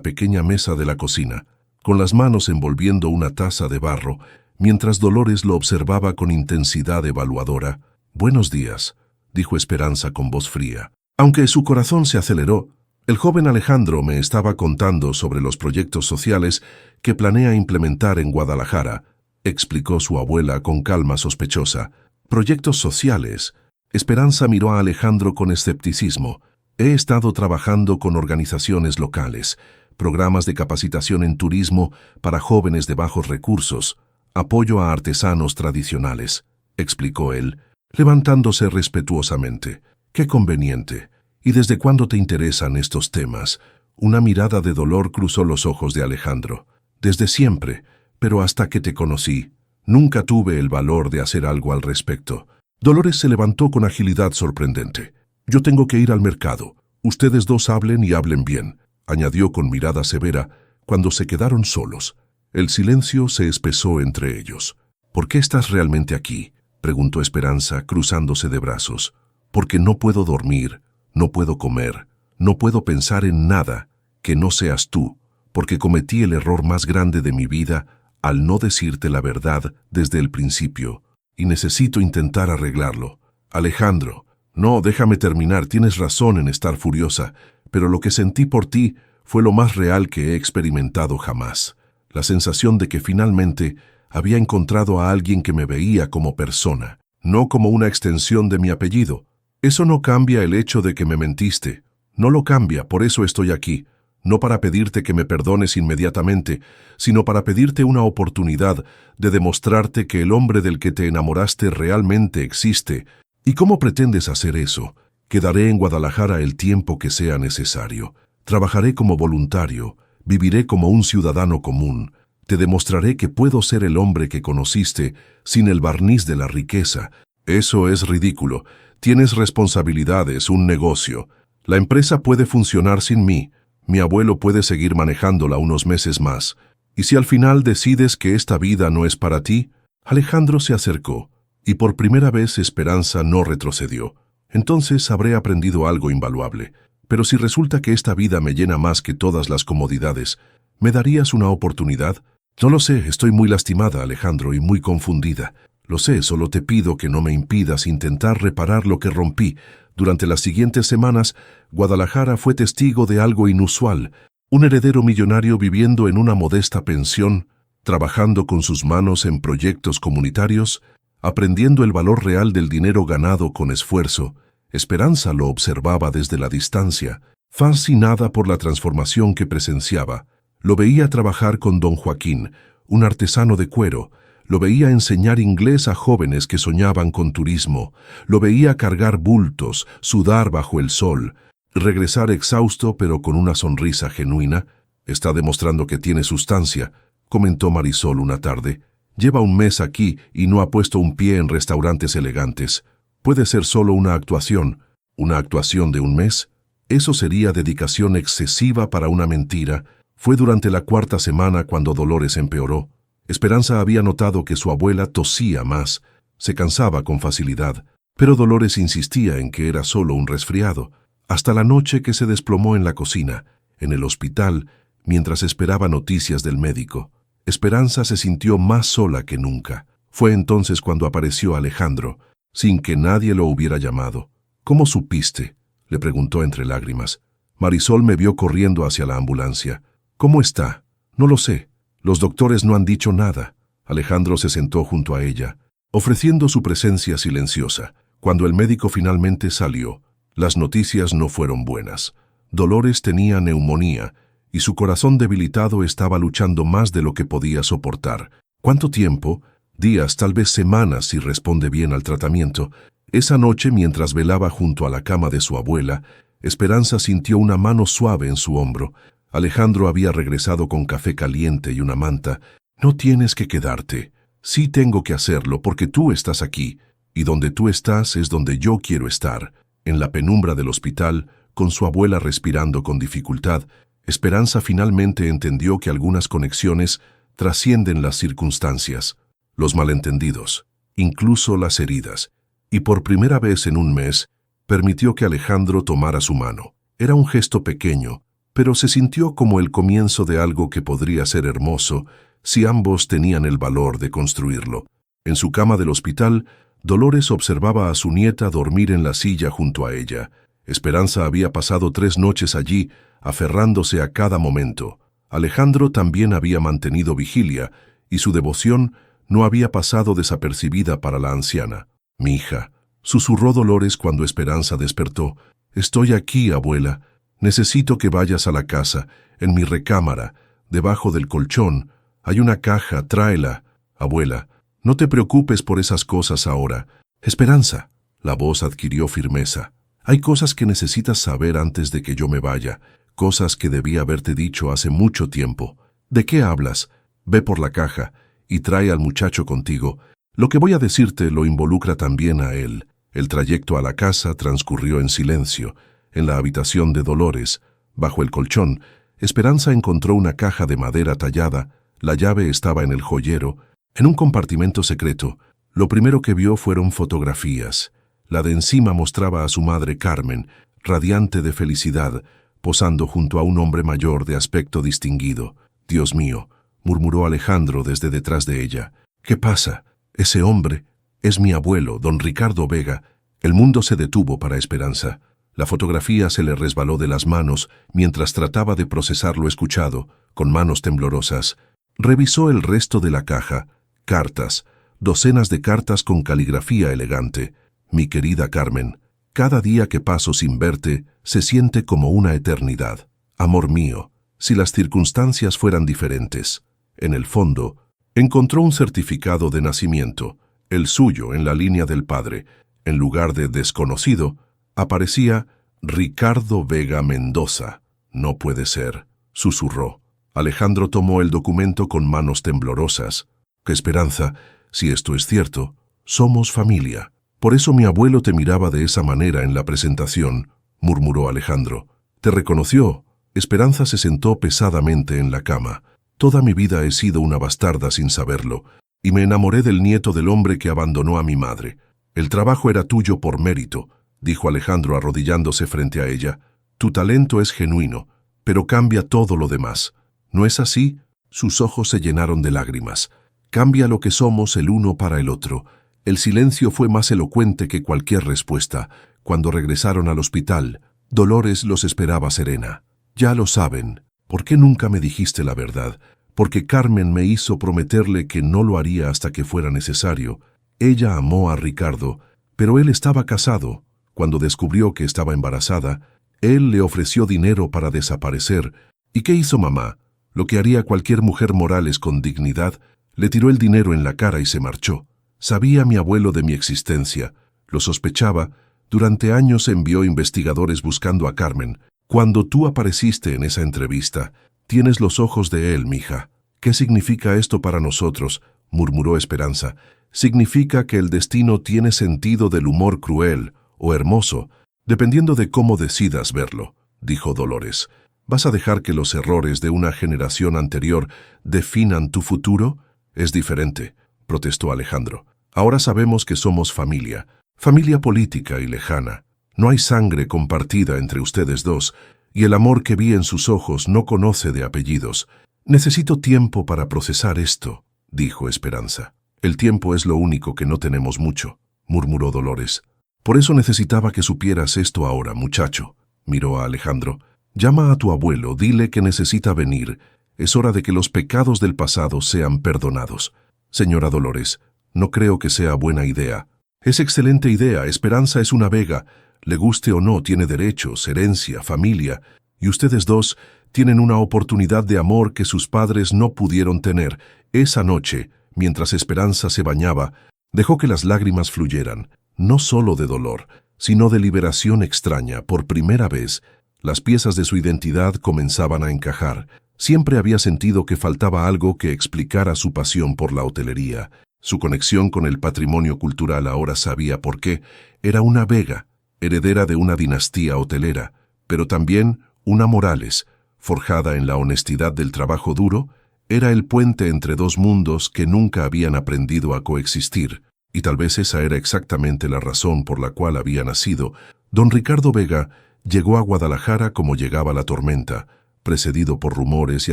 pequeña mesa de la cocina, con las manos envolviendo una taza de barro, mientras Dolores lo observaba con intensidad evaluadora. «Buenos días», dijo Esperanza con voz fría. Aunque su corazón se aceleró, el joven Alejandro me estaba contando sobre los proyectos sociales que planea implementar en Guadalajara, explicó su abuela con calma sospechosa. «¿Proyectos sociales?». Esperanza miró a Alejandro con escepticismo. «He estado trabajando con organizaciones locales, programas de capacitación en turismo para jóvenes de bajos recursos, apoyo a artesanos tradicionales», explicó él, levantándose respetuosamente. «Qué conveniente. ¿Y desde cuándo te interesan estos temas?». Una mirada de dolor cruzó los ojos de Alejandro. «Desde siempre, pero hasta que te conocí, nunca tuve el valor de hacer algo al respecto». Dolores se levantó con agilidad sorprendente. «Yo tengo que ir al mercado. Ustedes dos hablen y hablen bien», añadió con mirada severa cuando se quedaron solos. El silencio se espesó entre ellos. «¿Por qué estás realmente aquí?», preguntó Esperanza, cruzándose de brazos. «Porque no puedo dormir, no puedo comer, no puedo pensar en nada que no seas tú, porque cometí el error más grande de mi vida al no decirte la verdad desde el principio, y necesito intentar arreglarlo». «Alejandro, no, déjame terminar, tienes razón en estar furiosa, pero lo que sentí por ti fue lo más real que he experimentado jamás. La sensación de que finalmente había encontrado a alguien que me veía como persona, no como una extensión de mi apellido. Eso no cambia el hecho de que me mentiste. No lo cambia, por eso estoy aquí. No para pedirte que me perdones inmediatamente, sino para pedirte una oportunidad de demostrarte que el hombre del que te enamoraste realmente existe. ¿Y cómo pretendes hacer eso? Quedaré en Guadalajara el tiempo que sea necesario. Trabajaré como voluntario, viviré como un ciudadano común. Te demostraré que puedo ser el hombre que conociste sin el barniz de la riqueza». «Eso es ridículo. Tienes responsabilidades, un negocio. La empresa puede funcionar sin mí. Mi abuelo puede seguir manejándola unos meses más. Y si al final decides que esta vida no es para ti». Alejandro se acercó, y por primera vez Esperanza no retrocedió. «Entonces habré aprendido algo invaluable. Pero si resulta que esta vida me llena más que todas las comodidades, ¿me darías una oportunidad?». «No lo sé, estoy muy lastimada, Alejandro, y muy confundida. Lo sé, solo te pido que no me impidas intentar reparar lo que rompí. Durante las siguientes semanas, Guadalajara fue testigo de algo inusual. Un heredero millonario viviendo en una modesta pensión, trabajando con sus manos en proyectos comunitarios, aprendiendo el valor real del dinero ganado con esfuerzo». Esperanza lo observaba desde la distancia, fascinada por la transformación que presenciaba. Lo veía trabajar con don Joaquín, un artesano de cuero. Lo veía enseñar inglés a jóvenes que soñaban con turismo. Lo veía cargar bultos, sudar bajo el sol, regresar exhausto pero con una sonrisa genuina. «Está demostrando que tiene sustancia», comentó Marisol una tarde. «Lleva un mes aquí y no ha puesto un pie en restaurantes elegantes. Puede ser solo una actuación. ¿Una actuación de un mes? Eso sería dedicación excesiva para una mentira». Fue durante la cuarta semana cuando Dolores empeoró. Esperanza había notado que su abuela tosía más, se cansaba con facilidad, pero Dolores insistía en que era solo un resfriado, hasta la noche que se desplomó en la cocina, en el hospital, mientras esperaba noticias del médico. Esperanza se sintió más sola que nunca. Fue entonces cuando apareció Alejandro, sin que nadie lo hubiera llamado. «¿Cómo supiste?», le preguntó entre lágrimas. «Marisol me vio corriendo hacia la ambulancia». «¿Cómo está?». «No lo sé. Los doctores no han dicho nada». Alejandro se sentó junto a ella, ofreciendo su presencia silenciosa. Cuando el médico finalmente salió, las noticias no fueron buenas. Dolores tenía neumonía y su corazón debilitado estaba luchando más de lo que podía soportar. ¿Cuánto tiempo? Días, tal vez semanas si responde bien al tratamiento. Esa noche, mientras velaba junto a la cama de su abuela, Esperanza sintió una mano suave en su hombro. Alejandro había regresado con café caliente y una manta. «No tienes que quedarte. Sí tengo que hacerlo porque tú estás aquí, y donde tú estás es donde yo quiero estar». En la penumbra del hospital, con su abuela respirando con dificultad, Esperanza finalmente entendió que algunas conexiones trascienden las circunstancias, los malentendidos, incluso las heridas, y por primera vez en un mes permitió que Alejandro tomara su mano. Era un gesto pequeño, pero se sintió como el comienzo de algo que podría ser hermoso si ambos tenían el valor de construirlo. En su cama del hospital, Dolores observaba a su nieta dormir en la silla junto a ella. Esperanza había pasado 3 noches allí, aferrándose a cada momento. Alejandro también había mantenido vigilia, y su devoción no había pasado desapercibida para la anciana. «Mi hija», susurró Dolores cuando Esperanza despertó. «Estoy aquí, abuela. Necesito que vayas a la casa, en mi recámara, debajo del colchón. Hay una caja, tráela. Abuela, no te preocupes por esas cosas ahora. Esperanza». La voz adquirió firmeza. «Hay cosas que necesitas saber antes de que yo me vaya, cosas que debí haberte dicho hace mucho tiempo. ¿De qué hablas? Ve por la caja y trae al muchacho contigo. Lo que voy a decirte lo involucra también a él». El trayecto a la casa transcurrió en silencio. En la habitación de Dolores, bajo el colchón, Esperanza encontró una caja de madera tallada. La llave estaba en el joyero, en un compartimento secreto. Lo primero que vio fueron fotografías. La de encima mostraba a su madre Carmen, radiante de felicidad, posando junto a un hombre mayor de aspecto distinguido. «Dios mío», murmuró Alejandro desde detrás de ella. «¿Qué pasa? Ese hombre es mi abuelo, don Ricardo Vega». El mundo se detuvo para Esperanza. La fotografía se le resbaló de las manos mientras trataba de procesar lo escuchado, con manos temblorosas. Revisó el resto de la caja. Cartas, docenas de cartas con caligrafía elegante. «Mi querida Carmen, cada día que paso sin verte se siente como una eternidad. Amor mío, si las circunstancias fueran diferentes». En el fondo, encontró un certificado de nacimiento, el suyo en la línea del padre. En lugar de desconocido, aparecía Ricardo Vega Mendoza. «No puede ser», susurró. Alejandro tomó el documento con manos temblorosas. «Esperanza, si esto es cierto, somos familia. Por eso mi abuelo te miraba de esa manera en la presentación», murmuró Alejandro. «Te reconoció». Esperanza se sentó pesadamente en la cama. «Toda mi vida he sido una bastarda sin saberlo, y me enamoré del nieto del hombre que abandonó a mi madre. El trabajo era tuyo por mérito», dijo Alejandro arrodillándose frente a ella. «Tu talento es genuino, pero cambia todo lo demás. ¿No es así?» Sus ojos se llenaron de lágrimas. «Cambia lo que somos el uno para el otro». El silencio fue más elocuente que cualquier respuesta. Cuando regresaron al hospital, Dolores los esperaba serena. «Ya lo saben. ¿Por qué nunca me dijiste la verdad? Porque Carmen me hizo prometerle que no lo haría hasta que fuera necesario. Ella amó a Ricardo, pero él estaba casado. Cuando descubrió que estaba embarazada, él le ofreció dinero para desaparecer. ¿Y qué hizo mamá? Lo que haría cualquier mujer Morales con dignidad. Le tiró el dinero en la cara y se marchó. Sabía mi abuelo de mi existencia. Lo sospechaba. Durante años envió investigadores buscando a Carmen. Cuando tú apareciste en esa entrevista, tienes los ojos de él, mija». «¿Qué significa esto para nosotros?», murmuró Esperanza. «Significa que el destino tiene sentido del humor cruel o hermoso, dependiendo de cómo decidas verlo», dijo Dolores. «¿Vas a dejar que los errores de una generación anterior definan tu futuro?» «Es diferente», protestó Alejandro. «Ahora sabemos que somos familia, familia política y lejana. No hay sangre compartida entre ustedes dos, y el amor que vi en sus ojos no conoce de apellidos. Necesito tiempo para procesar esto», dijo Esperanza. «El tiempo es lo único que no tenemos mucho», murmuró Dolores. «Por eso necesitaba que supieras esto ahora, muchacho», miró a Alejandro. «Llama a tu abuelo, dile que necesita venir. Es hora de que los pecados del pasado sean perdonados». «Señora Dolores, no creo que sea buena idea». «Es excelente idea. Esperanza es una Vega. Le guste o no, tiene derechos, herencia, familia, y ustedes dos tienen una oportunidad de amor que sus padres no pudieron tener». Esa noche, mientras Esperanza se bañaba, dejó que las lágrimas fluyeran, no solo de dolor, sino de liberación extraña. Por primera vez, las piezas de su identidad comenzaban a encajar. Siempre había sentido que faltaba algo que explicara su pasión por la hotelería. Su conexión con el patrimonio cultural, ahora sabía por qué. Era una Vega, heredera de una dinastía hotelera, pero también una Morales, forjada en la honestidad del trabajo duro, era el puente entre dos mundos que nunca habían aprendido a coexistir, y tal vez esa era exactamente la razón por la cual había nacido. Don Ricardo Vega llegó a Guadalajara como llegaba la tormenta, precedido por rumores y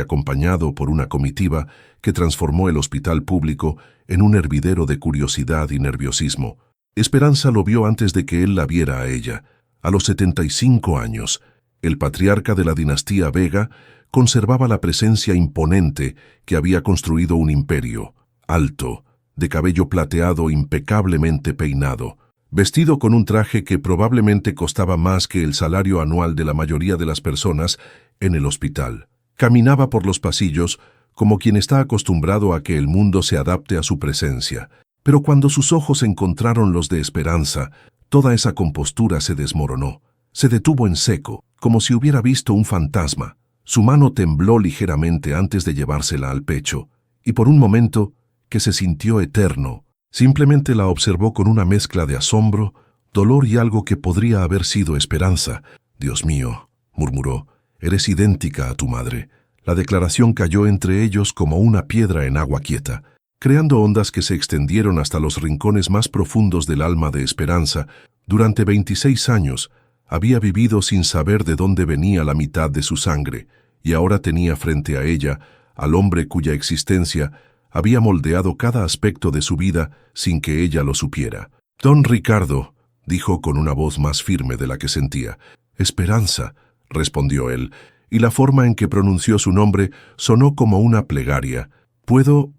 acompañado por una comitiva que transformó el hospital público en un hervidero de curiosidad y nerviosismo. Esperanza lo vio antes de que él la viera a ella. A los 75 años, el patriarca de la dinastía Vega conservaba la presencia imponente que había construido un imperio, alto, de cabello plateado impecablemente peinado, vestido con un traje que probablemente costaba más que el salario anual de la mayoría de las personas en el hospital. Caminaba por los pasillos como quien está acostumbrado a que el mundo se adapte a su presencia, pero cuando sus ojos encontraron los de Esperanza, toda esa compostura se desmoronó. Se detuvo en seco, como si hubiera visto un fantasma. Su mano tembló ligeramente antes de llevársela al pecho, y por un momento, que se sintió eterno, simplemente la observó con una mezcla de asombro, dolor y algo que podría haber sido esperanza. «Dios mío», murmuró, «eres idéntica a tu madre». La declaración cayó entre ellos como una piedra en agua quieta, creando ondas que se extendieron hasta los rincones más profundos del alma de Esperanza. Durante 26 años, había vivido sin saber de dónde venía la mitad de su sangre, y ahora tenía frente a ella al hombre cuya existencia había moldeado cada aspecto de su vida sin que ella lo supiera. «Don Ricardo», dijo con una voz más firme de la que sentía. «Esperanza», respondió él, y la forma en que pronunció su nombre sonó como una plegaria. «¿Puedo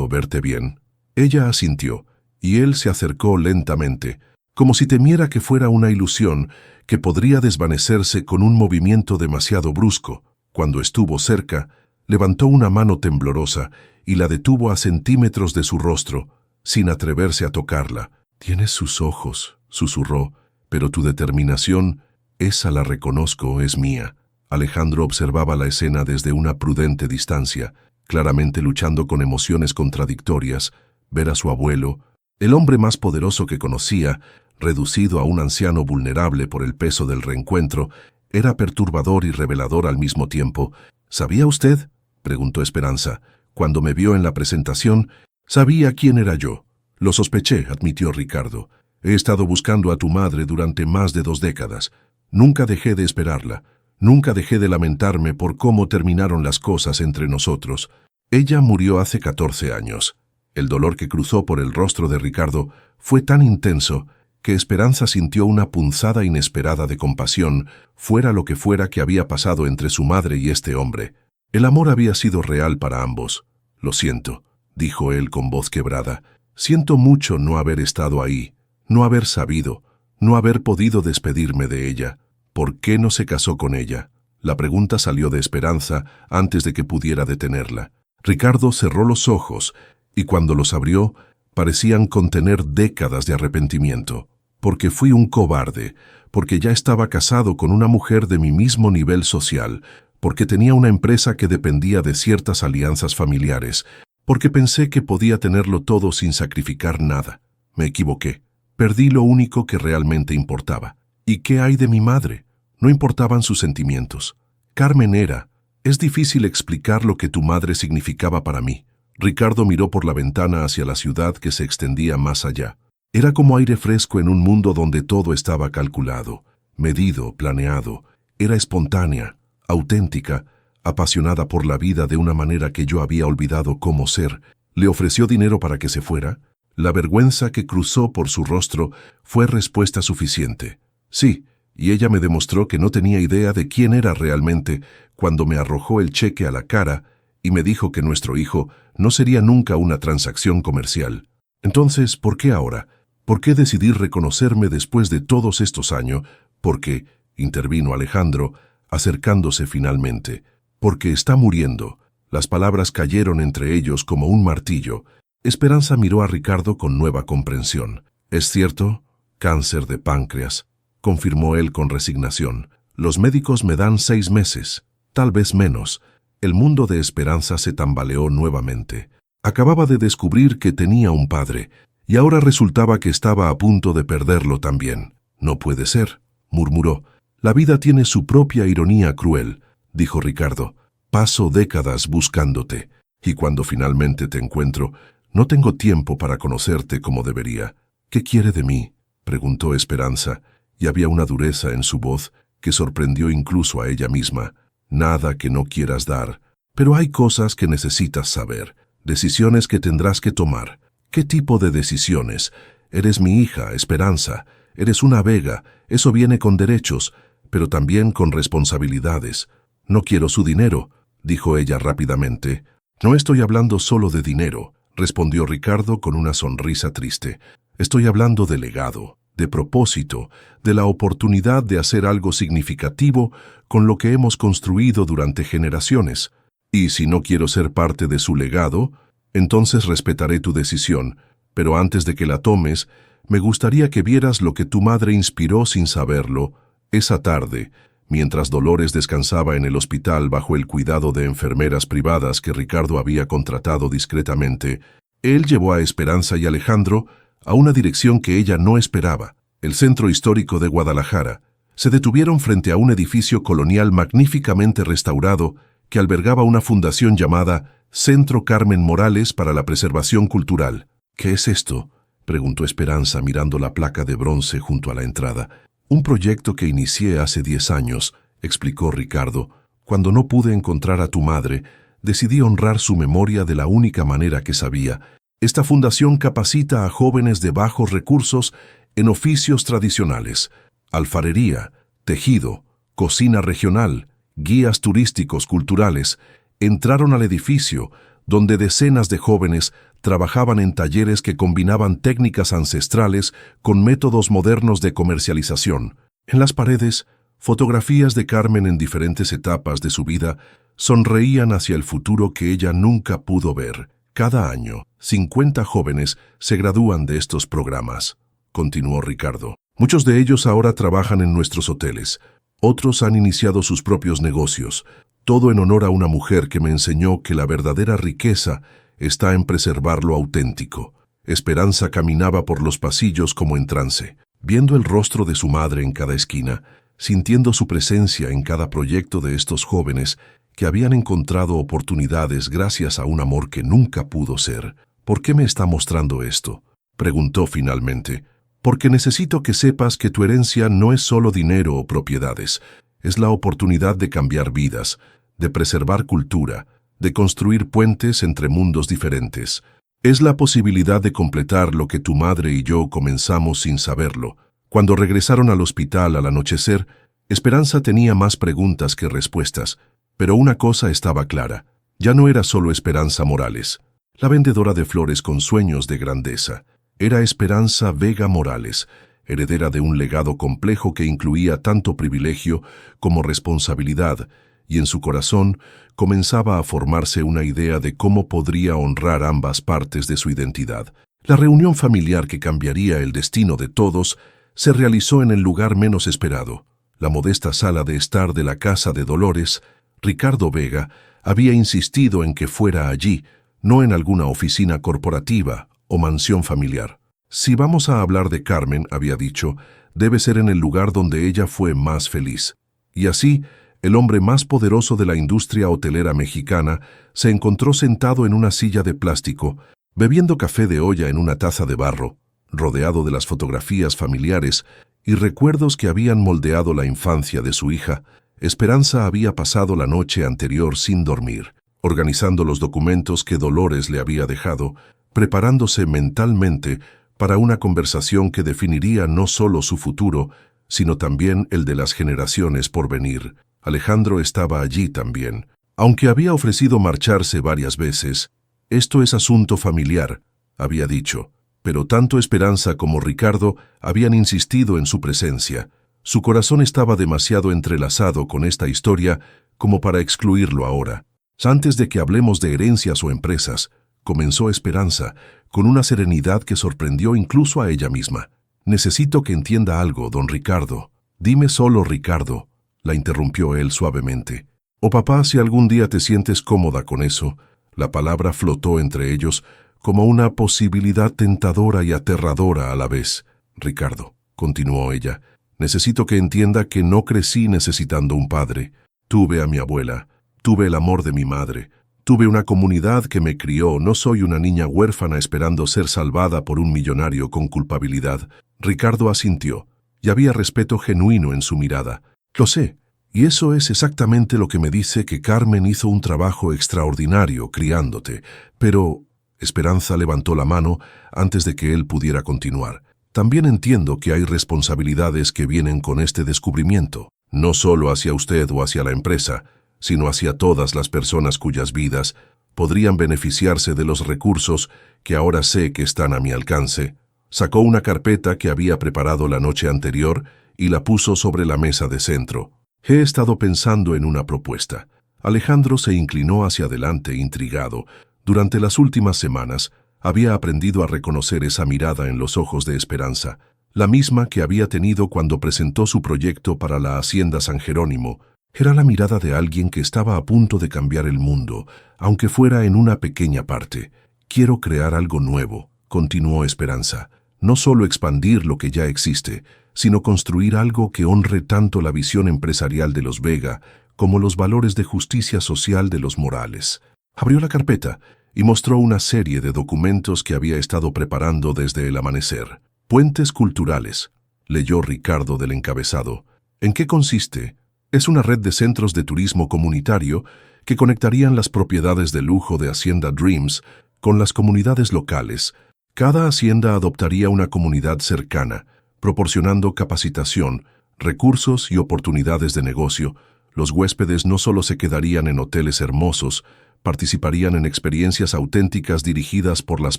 verte bien?» Ella asintió, y él se acercó lentamente, como si temiera que fuera una ilusión que podría desvanecerse con un movimiento demasiado brusco. Cuando estuvo cerca, levantó una mano temblorosa y la detuvo a centímetros de su rostro, sin atreverse a tocarla. «Tienes sus ojos», susurró, «pero tu determinación, esa la reconozco, es mía». Alejandro observaba la escena desde una prudente distancia, claramente luchando con emociones contradictorias. Ver a su abuelo, el hombre más poderoso que conocía, reducido a un anciano vulnerable por el peso del reencuentro, era perturbador y revelador al mismo tiempo. «¿Sabía usted?», preguntó Esperanza. «Cuando me vio en la presentación, sabía quién era yo». «Lo sospeché», admitió Ricardo. «He estado buscando a tu madre durante más de 2 décadas. Nunca dejé de esperarla. Nunca dejé de lamentarme por cómo terminaron las cosas entre nosotros. Ella murió hace 14 años». El dolor que cruzó por el rostro de Ricardo fue tan intenso que Esperanza sintió una punzada inesperada de compasión, fuera lo que fuera que había pasado entre su madre y este hombre. El amor había sido real para ambos. «Lo siento», dijo él con voz quebrada. «Siento mucho no haber estado ahí, no haber sabido, no haber podido despedirme de ella». «¿Por qué no se casó con ella?». La pregunta salió de Esperanza antes de que pudiera detenerla. Ricardo cerró los ojos, y cuando los abrió, parecían contener décadas de arrepentimiento. «Porque fui un cobarde, porque ya estaba casado con una mujer de mi mismo nivel social, porque tenía una empresa que dependía de ciertas alianzas familiares, porque pensé que podía tenerlo todo sin sacrificar nada. Me equivoqué. Perdí lo único que realmente importaba. ¿Y qué hay de mi madre? No importaban sus sentimientos. Carmen era. Es difícil explicar lo que tu madre significaba para mí». Ricardo miró por la ventana hacia la ciudad que se extendía más allá. Era como aire fresco en un mundo donde todo estaba calculado, medido, planeado. Era espontánea, auténtica, apasionada por la vida de una manera que yo había olvidado cómo ser. ¿Le ofreció dinero para que se fuera? La vergüenza que cruzó por su rostro fue respuesta suficiente. Sí, y ella me demostró que no tenía idea de quién era realmente cuando me arrojó el cheque a la cara y me dijo que nuestro hijo no sería nunca una transacción comercial. Entonces, ¿por qué ahora? ¿Por qué decidir reconocerme después de todos estos años? Porque, intervino Alejandro, acercándose finalmente, porque está muriendo. Las palabras cayeron entre ellos como un martillo. Esperanza miró a Ricardo con nueva comprensión. «¿Es cierto? Cáncer de páncreas», confirmó él con resignación. «Los médicos me dan 6 meses, tal vez menos». El mundo de Esperanza se tambaleó nuevamente. Acababa de descubrir que tenía un padre, y ahora resultaba que estaba a punto de perderlo también. «No puede ser», murmuró. «La vida tiene su propia ironía cruel. dijo Ricardo. Paso décadas buscándote, y cuando finalmente te encuentro, no tengo tiempo para conocerte como debería. ¿Qué quiere de mí?, preguntó Esperanza, y había una dureza en su voz que sorprendió incluso a ella misma. Nada que no quieras dar, pero hay cosas que necesitas saber, decisiones que tendrás que tomar. ¿Qué tipo de decisiones? Eres mi hija, Esperanza, eres una Vega, eso viene con derechos, pero también con responsabilidades. No quiero su dinero, dijo ella rápidamente. No estoy hablando solo de dinero, respondió Ricardo con una sonrisa triste. Estoy hablando de legado, de propósito, de la oportunidad de hacer algo significativo con lo que hemos construido durante generaciones. Y si no quiero ser parte de su legado, entonces respetaré tu decisión, pero antes de que la tomes, me gustaría que vieras lo que tu madre inspiró sin saberlo esa tarde, mientras Dolores descansaba en el hospital bajo el cuidado de enfermeras privadas que Ricardo había contratado discretamente. Él llevó a Esperanza y Alejandro a una dirección que ella no esperaba, el Centro Histórico de Guadalajara. Se detuvieron frente a un edificio colonial magníficamente restaurado que albergaba una fundación llamada Centro Carmen Morales para la Preservación Cultural. ¿Qué es esto?, preguntó Esperanza mirando la placa de bronce junto a la entrada. Un proyecto que inicié hace 10 años, explicó Ricardo. Cuando no pude encontrar a tu madre, decidí honrar su memoria de la única manera que sabía. Esta fundación capacita a jóvenes de bajos recursos en oficios tradicionales: alfarería, tejido, cocina regional, guías turísticos culturales. Entraron al edificio, donde decenas de jóvenes trabajaban en talleres que combinaban técnicas ancestrales con métodos modernos de comercialización. En las paredes, fotografías de Carmen en diferentes etapas de su vida sonreían hacia el futuro que ella nunca pudo ver. Cada año, 50 jóvenes se gradúan de estos programas, continuó Ricardo. Muchos de ellos ahora trabajan en nuestros hoteles. Otros han iniciado sus propios negocios. Todo en honor a una mujer que me enseñó que la verdadera riqueza está en preservar lo auténtico. Esperanza caminaba por los pasillos como en trance, viendo el rostro de su madre en cada esquina, sintiendo su presencia en cada proyecto de estos jóvenes que habían encontrado oportunidades gracias a un amor que nunca pudo ser. ¿Por qué me está mostrando esto?, preguntó finalmente. Porque necesito que sepas que tu herencia no es solo dinero o propiedades, es la oportunidad de cambiar vidas, de preservar cultura, de construir puentes entre mundos diferentes. Es la posibilidad de completar lo que tu madre y yo comenzamos sin saberlo. Cuando regresaron al hospital al anochecer, Esperanza tenía más preguntas que respuestas, pero una cosa estaba clara: ya no era solo Esperanza Morales, la vendedora de flores con sueños de grandeza. Era Esperanza Vega Morales, heredera de un legado complejo que incluía tanto privilegio como responsabilidad, y en su corazón comenzaba a formarse una idea de cómo podría honrar ambas partes de su identidad. La reunión familiar que cambiaría el destino de todos se realizó en el lugar menos esperado, la modesta sala de estar de la casa de Dolores. Ricardo Vega había insistido en que fuera allí, no en alguna oficina corporativa o mansión familiar. Si vamos a hablar de Carmen, había dicho, debe ser en el lugar donde ella fue más feliz. Y así, el hombre más poderoso de la industria hotelera mexicana se encontró sentado en una silla de plástico, bebiendo café de olla en una taza de barro, rodeado de las fotografías familiares y recuerdos que habían moldeado la infancia de su hija. Esperanza había pasado la noche anterior sin dormir, organizando los documentos que Dolores le había dejado, preparándose mentalmente para una conversación que definiría no solo su futuro, sino también el de las generaciones por venir. Alejandro estaba allí también. Aunque había ofrecido marcharse varias veces, esto es asunto familiar, había dicho, pero tanto Esperanza como Ricardo habían insistido en su presencia. Su corazón estaba demasiado entrelazado con esta historia como para excluirlo ahora. Antes de que hablemos de herencias o empresas, comenzó Esperanza, con una serenidad que sorprendió incluso a ella misma. Necesito que entienda algo, don Ricardo. Dime solo, Ricardo, la interrumpió él suavemente. O papá, si algún día te sientes cómoda con eso. La palabra flotó entre ellos como una posibilidad tentadora y aterradora a la vez. Ricardo, continuó ella, necesito que entienda que no crecí necesitando un padre. Tuve a mi abuela, tuve el amor de mi madre, tuve una comunidad que me crió, no soy una niña huérfana esperando ser salvada por un millonario con culpabilidad. Ricardo asintió, y había respeto genuino en su mirada. Lo sé, y eso es exactamente lo que me dice que Carmen hizo un trabajo extraordinario criándote, pero... Esperanza levantó la mano antes de que él pudiera continuar. También entiendo que hay responsabilidades que vienen con este descubrimiento, no solo hacia usted o hacia la empresa, sino hacia todas las personas cuyas vidas podrían beneficiarse de los recursos que ahora sé que están a mi alcance. Sacó una carpeta que había preparado la noche anterior y la puso sobre la mesa de centro. He estado pensando en una propuesta. Alejandro se inclinó hacia adelante intrigado. Durante las últimas semanas, había aprendido a reconocer esa mirada en los ojos de Esperanza, la misma que había tenido cuando presentó su proyecto para la Hacienda San Jerónimo. Era la mirada de alguien que estaba a punto de cambiar el mundo, aunque fuera en una pequeña parte. Quiero crear algo nuevo, continuó Esperanza. No solo expandir lo que ya existe, sino construir algo que honre tanto la visión empresarial de los Vega como los valores de justicia social de los Morales. Abrió la carpeta y mostró una serie de documentos que había estado preparando desde el amanecer. Puentes culturales, leyó Ricardo del encabezado. ¿En qué consiste? Es una red de centros de turismo comunitario que conectarían las propiedades de lujo de Hacienda Dreams con las comunidades locales. Cada hacienda adoptaría una comunidad cercana, proporcionando capacitación, recursos y oportunidades de negocio. Los huéspedes no solo se quedarían en hoteles hermosos, participarían en experiencias auténticas dirigidas por las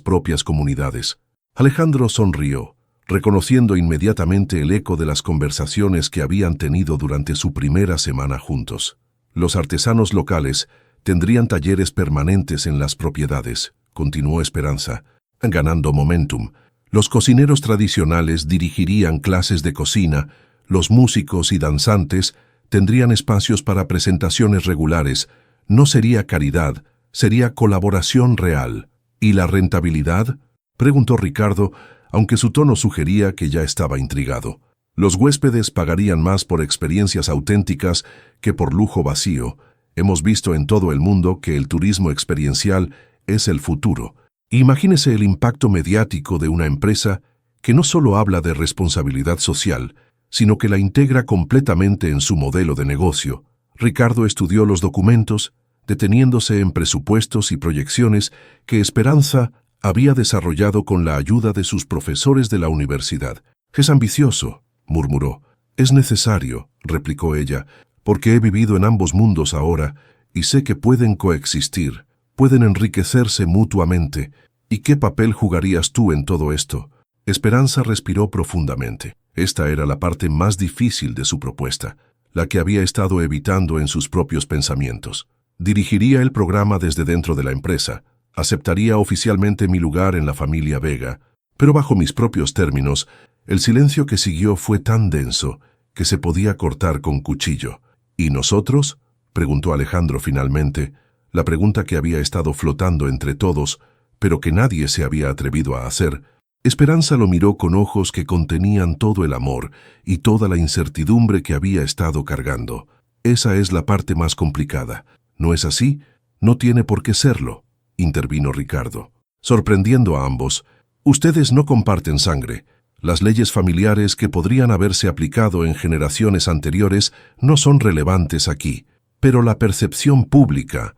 propias comunidades. Alejandro sonrió, reconociendo inmediatamente el eco de las conversaciones que habían tenido durante su primera semana juntos. Los artesanos locales tendrían talleres permanentes en las propiedades, continuó Esperanza, ganando momentum. Los cocineros tradicionales dirigirían clases de cocina, los músicos y danzantes tendrían espacios para presentaciones regulares. No sería caridad, sería colaboración real. ¿Y la rentabilidad?, preguntó Ricardo, aunque su tono sugería que ya estaba intrigado. Los huéspedes pagarían más por experiencias auténticas que por lujo vacío. Hemos visto en todo el mundo que el turismo experiencial es el futuro. Imagínese el impacto mediático de una empresa que no solo habla de responsabilidad social, sino que la integra completamente en su modelo de negocio. Ricardo estudió los documentos, deteniéndose en presupuestos y proyecciones que Esperanza había desarrollado con la ayuda de sus profesores de la universidad. «Es ambicioso», murmuró. «Es necesario», replicó ella, «porque he vivido en ambos mundos ahora y sé que pueden coexistir, pueden enriquecerse mutuamente. ¿Y qué papel jugarías tú en todo esto?» Esperanza respiró profundamente. Esta era la parte más difícil de su propuesta, la que había estado evitando en sus propios pensamientos. Dirigiría el programa desde dentro de la empresa, aceptaría oficialmente mi lugar en la familia Vega, pero bajo mis propios términos. El silencio que siguió fue tan denso que se podía cortar con cuchillo. ¿Y nosotros?, preguntó Alejandro finalmente, la pregunta que había estado flotando entre todos, pero que nadie se había atrevido a hacer. Esperanza lo miró con ojos que contenían todo el amor y toda la incertidumbre que había estado cargando. «Esa es la parte más complicada. ¿No es así? No tiene por qué serlo», intervino Ricardo, sorprendiendo a ambos. «Ustedes no comparten sangre. Las leyes familiares que podrían haberse aplicado en generaciones anteriores no son relevantes aquí. Pero la percepción pública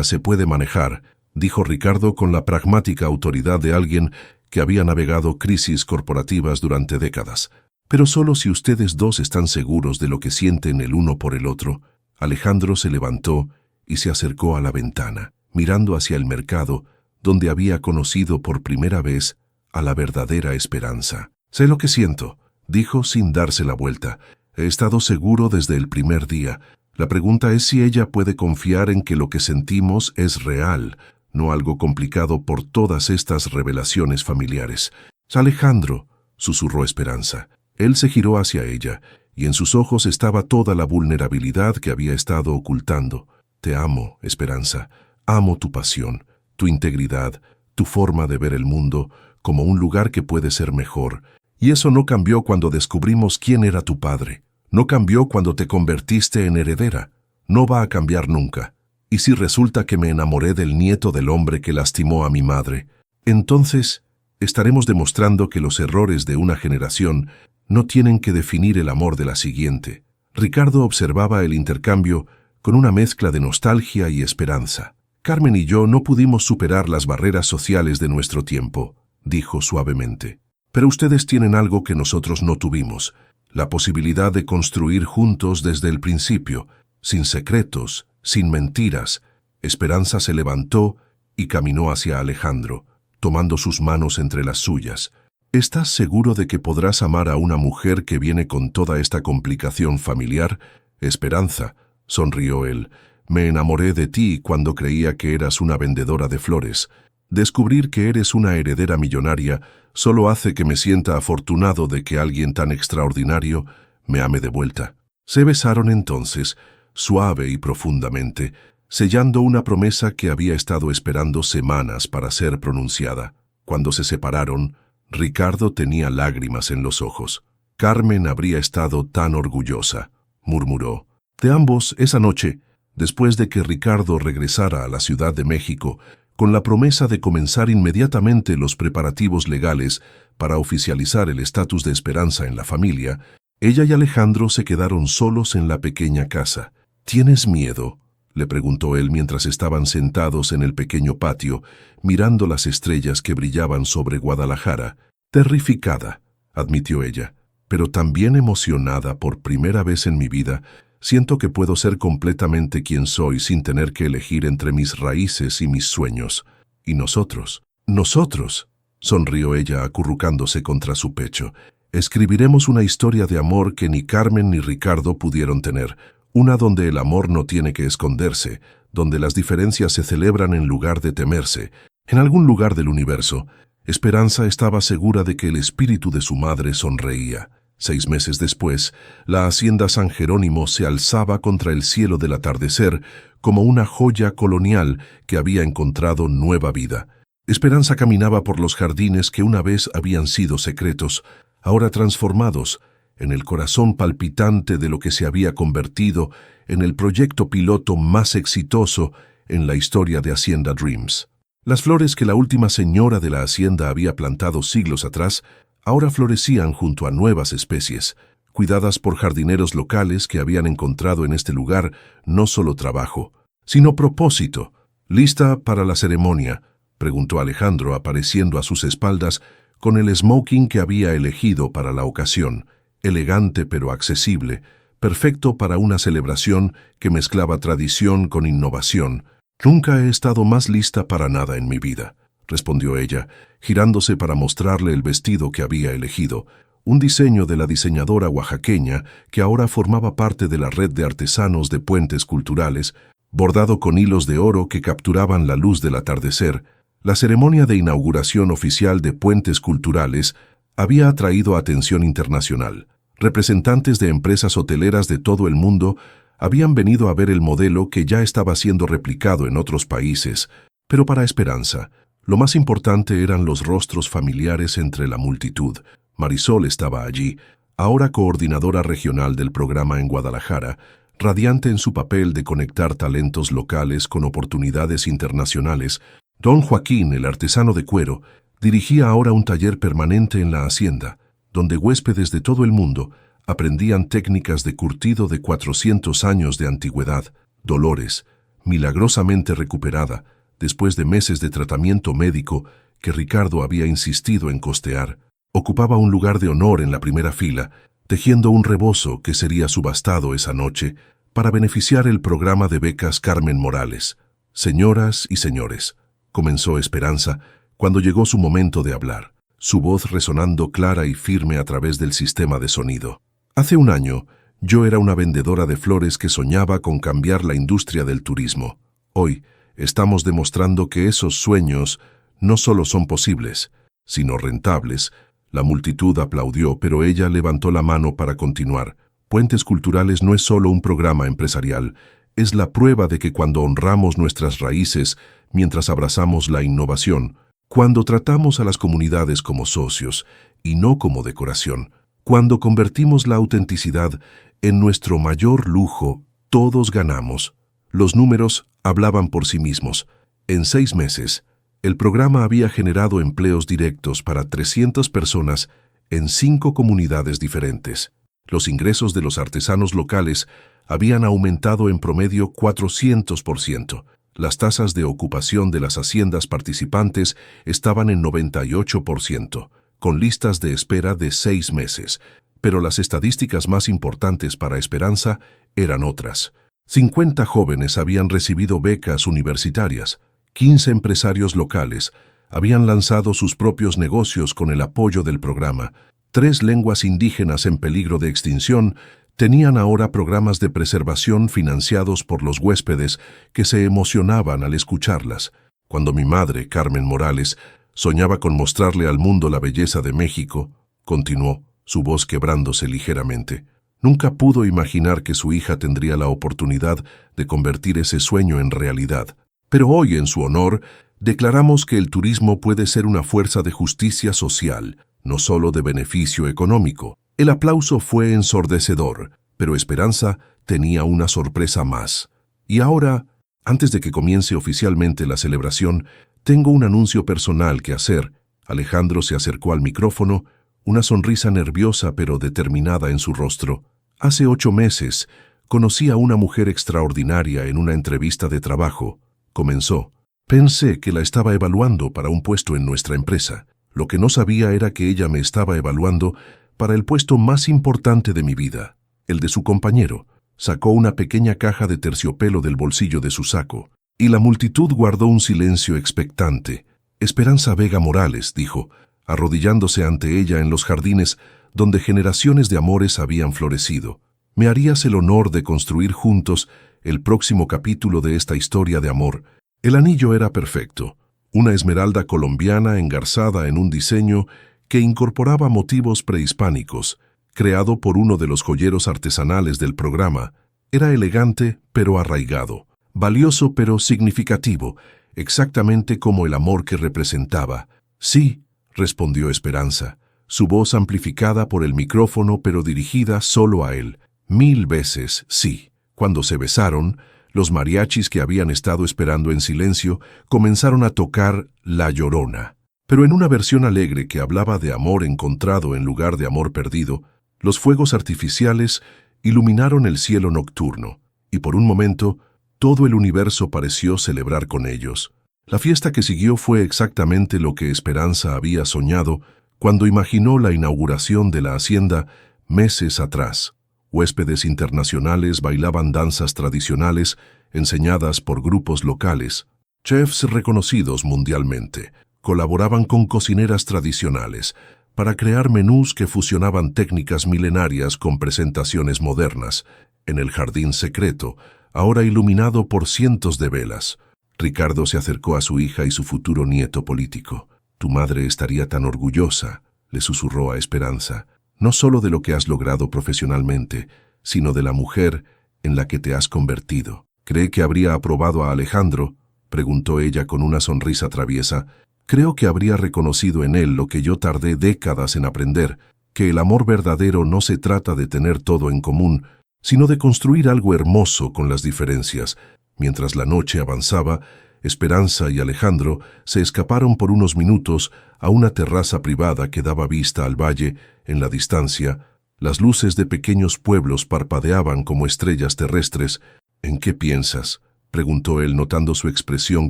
se puede manejar», dijo Ricardo con la pragmática autoridad de alguien que había navegado crisis corporativas durante décadas. «Pero solo si ustedes dos están seguros de lo que sienten el uno por el otro». Alejandro se levantó y se acercó a la ventana, mirando hacia el mercado, donde había conocido por primera vez a la verdadera Esperanza. «Sé lo que siento», dijo sin darse la vuelta. «He estado seguro desde el primer día. La pregunta es si ella puede confiar en que lo que sentimos es real, no algo complicado por todas estas revelaciones familiares». «Alejandro», susurró Esperanza. Él se giró hacia ella, y en sus ojos estaba toda la vulnerabilidad que había estado ocultando. «Te amo, Esperanza. Amo tu pasión, tu integridad, tu forma de ver el mundo como un lugar que puede ser mejor. Y eso no cambió cuando descubrimos quién era tu padre. No cambió cuando te convertiste en heredera. No va a cambiar nunca. Y si resulta que me enamoré del nieto del hombre que lastimó a mi madre, entonces estaremos demostrando que los errores de una generación no tienen que definir el amor de la siguiente. Ricardo observaba el intercambio con una mezcla de nostalgia y esperanza. Carmen y yo no pudimos superar las barreras sociales de nuestro tiempo, dijo suavemente. Pero ustedes tienen algo que nosotros no tuvimos, la posibilidad de construir juntos desde el principio, sin secretos, sin mentiras. Esperanza se levantó y caminó hacia Alejandro, tomando sus manos entre las suyas. ¿Estás seguro de que podrás amar a una mujer que viene con toda esta complicación familiar? Esperanza, sonrió él. Me enamoré de ti cuando creía que eras una vendedora de flores. Descubrir que eres una heredera millonaria solo hace que me sienta afortunado de que alguien tan extraordinario me ame de vuelta. Se besaron entonces, suave y profundamente, sellando una promesa que había estado esperando semanas para ser pronunciada. Cuando se separaron, Ricardo tenía lágrimas en los ojos. Carmen habría estado tan orgullosa, murmuró. De ambos, esa noche, después de que Ricardo regresara a la Ciudad de México, con la promesa de comenzar inmediatamente los preparativos legales para oficializar el estatus de Esperanza en la familia, ella y Alejandro se quedaron solos en la pequeña casa. ¿Tienes miedo?, le preguntó él mientras estaban sentados en el pequeño patio, mirando las estrellas que brillaban sobre Guadalajara. Terrificada, admitió ella, pero también emocionada. Por primera vez en mi vida. Siento que puedo ser completamente quien soy sin tener que elegir entre mis raíces y mis sueños. ¿Y nosotros? Nosotros, sonrió ella acurrucándose contra su pecho. Escribiremos una historia de amor que ni Carmen ni Ricardo pudieron tener. Una donde el amor no tiene que esconderse, donde las diferencias se celebran en lugar de temerse. En algún lugar del universo, Esperanza estaba segura de que el espíritu de su madre sonreía. 6 meses después, la hacienda San Jerónimo se alzaba contra el cielo del atardecer como una joya colonial que había encontrado nueva vida. Esperanza caminaba por los jardines que una vez habían sido secretos, ahora transformados en el corazón palpitante de lo que se había convertido en el proyecto piloto más exitoso en la historia de Hacienda Dreams. Las flores que la última señora de la hacienda había plantado siglos atrás ahora florecían junto a nuevas especies, cuidadas por jardineros locales que habían encontrado en este lugar no solo trabajo, sino propósito. ¿Lista para la ceremonia?, preguntó Alejandro, apareciendo a sus espaldas con el smoking que había elegido para la ocasión, elegante pero accesible, perfecto para una celebración que mezclaba tradición con innovación. Nunca he estado más lista para nada en mi vida, respondió ella, girándose para mostrarle el vestido que había elegido, un diseño de la diseñadora oaxaqueña que ahora formaba parte de la red de artesanos de puentes culturales, bordado con hilos de oro que capturaban la luz del atardecer. La ceremonia de inauguración oficial de Puentes Culturales había atraído atención internacional. Representantes de empresas hoteleras de todo el mundo habían venido a ver el modelo que ya estaba siendo replicado en otros países, pero para Esperanza, lo más importante eran los rostros familiares entre la multitud. Marisol estaba allí, ahora coordinadora regional del programa en Guadalajara, radiante en su papel de conectar talentos locales con oportunidades internacionales. Don Joaquín, el artesano de cuero, dirigía ahora un taller permanente en la hacienda, donde huéspedes de todo el mundo aprendían técnicas de curtido de 400 años de antigüedad. Dolores, milagrosamente recuperada, después de meses de tratamiento médico que Ricardo había insistido en costear, ocupaba un lugar de honor en la primera fila, tejiendo un rebozo que sería subastado esa noche para beneficiar el programa de becas Carmen Morales. Señoras y señores, comenzó Esperanza cuando llegó su momento de hablar, su voz resonando clara y firme a través del sistema de sonido. Hace un año, yo era una vendedora de flores que soñaba con cambiar la industria del turismo. Hoy, estamos demostrando que esos sueños no solo son posibles, sino rentables. La multitud aplaudió, pero ella levantó la mano para continuar. Puentes Culturales no es solo un programa empresarial, es la prueba de que cuando honramos nuestras raíces, mientras abrazamos la innovación, cuando tratamos a las comunidades como socios y no como decoración, cuando convertimos la autenticidad En nuestro mayor lujo, todos ganamos. Los números hablaban por sí mismos. En 6 meses, el programa había generado empleos directos para 300 personas en 5 comunidades diferentes. Los ingresos de los artesanos locales habían aumentado en promedio 400%. Las tasas de ocupación de las haciendas participantes estaban en 98%, con listas de espera de 6 meses. Pero las estadísticas más importantes para Esperanza eran otras. 50 jóvenes habían recibido becas universitarias, 15 empresarios locales habían lanzado sus propios negocios con el apoyo del programa, 3 lenguas indígenas en peligro de extinción tenían ahora programas de preservación financiados por los huéspedes que se emocionaban al escucharlas. Cuando mi madre, Carmen Morales, soñaba con mostrarle al mundo la belleza de México, continuó, su voz quebrándose ligeramente. Nunca pudo imaginar que su hija tendría la oportunidad de convertir ese sueño en realidad. Pero hoy, en su honor, declaramos que el turismo puede ser una fuerza de justicia social, no solo de beneficio económico. El aplauso fue ensordecedor, pero Esperanza tenía una sorpresa más. Y ahora, antes de que comience oficialmente la celebración, tengo un anuncio personal que hacer. Alejandro se acercó al micrófono, una sonrisa nerviosa pero determinada en su rostro. Hace 8 meses, conocí a una mujer extraordinaria en una entrevista de trabajo. Comenzó. Pensé que la estaba evaluando para un puesto en nuestra empresa. Lo que no sabía era que ella me estaba evaluando para el puesto más importante de mi vida, el de su compañero. Sacó una pequeña caja de terciopelo del bolsillo de su saco, y la multitud guardó un silencio expectante. Esperanza Vega Morales, dijo, arrodillándose ante ella en los jardines donde generaciones de amores habían florecido. Me harías el honor de construir juntos el próximo capítulo de esta historia de amor. El anillo era perfecto, una esmeralda colombiana engarzada en un diseño que incorporaba motivos prehispánicos, creado por uno de los joyeros artesanales del programa. Era elegante pero arraigado, valioso pero significativo, exactamente como el amor que representaba. Sí, respondió Esperanza, su voz amplificada por el micrófono pero dirigida solo a él. 1000 veces sí. Cuando se besaron, los mariachis que habían estado esperando en silencio comenzaron a tocar La Llorona. Pero en una versión alegre que hablaba de amor encontrado en lugar de amor perdido, los fuegos artificiales iluminaron el cielo nocturno, y por un momento todo el universo pareció celebrar con ellos. La fiesta que siguió fue exactamente lo que Esperanza había soñado cuando imaginó la inauguración de la hacienda meses atrás. Huéspedes internacionales bailaban danzas tradicionales enseñadas por grupos locales. Chefs reconocidos mundialmente colaboraban con cocineras tradicionales para crear menús que fusionaban técnicas milenarias con presentaciones modernas. En el jardín secreto, ahora iluminado por cientos de velas, Ricardo se acercó a su hija y su futuro nieto político. Tu madre estaría tan orgullosa, le susurró a Esperanza, no solo de lo que has logrado profesionalmente, sino de la mujer en la que te has convertido. ¿Cree que habría aprobado a Alejandro?, preguntó ella con una sonrisa traviesa. Creo que habría reconocido en él lo que yo tardé décadas en aprender, que el amor verdadero no se trata de tener todo en común, sino de construir algo hermoso con las diferencias. Mientras la noche avanzaba, Esperanza y Alejandro se escaparon por unos minutos a una terraza privada que daba vista al valle. En la distancia, las luces de pequeños pueblos parpadeaban como estrellas terrestres. ¿En qué piensas?, preguntó él notando su expresión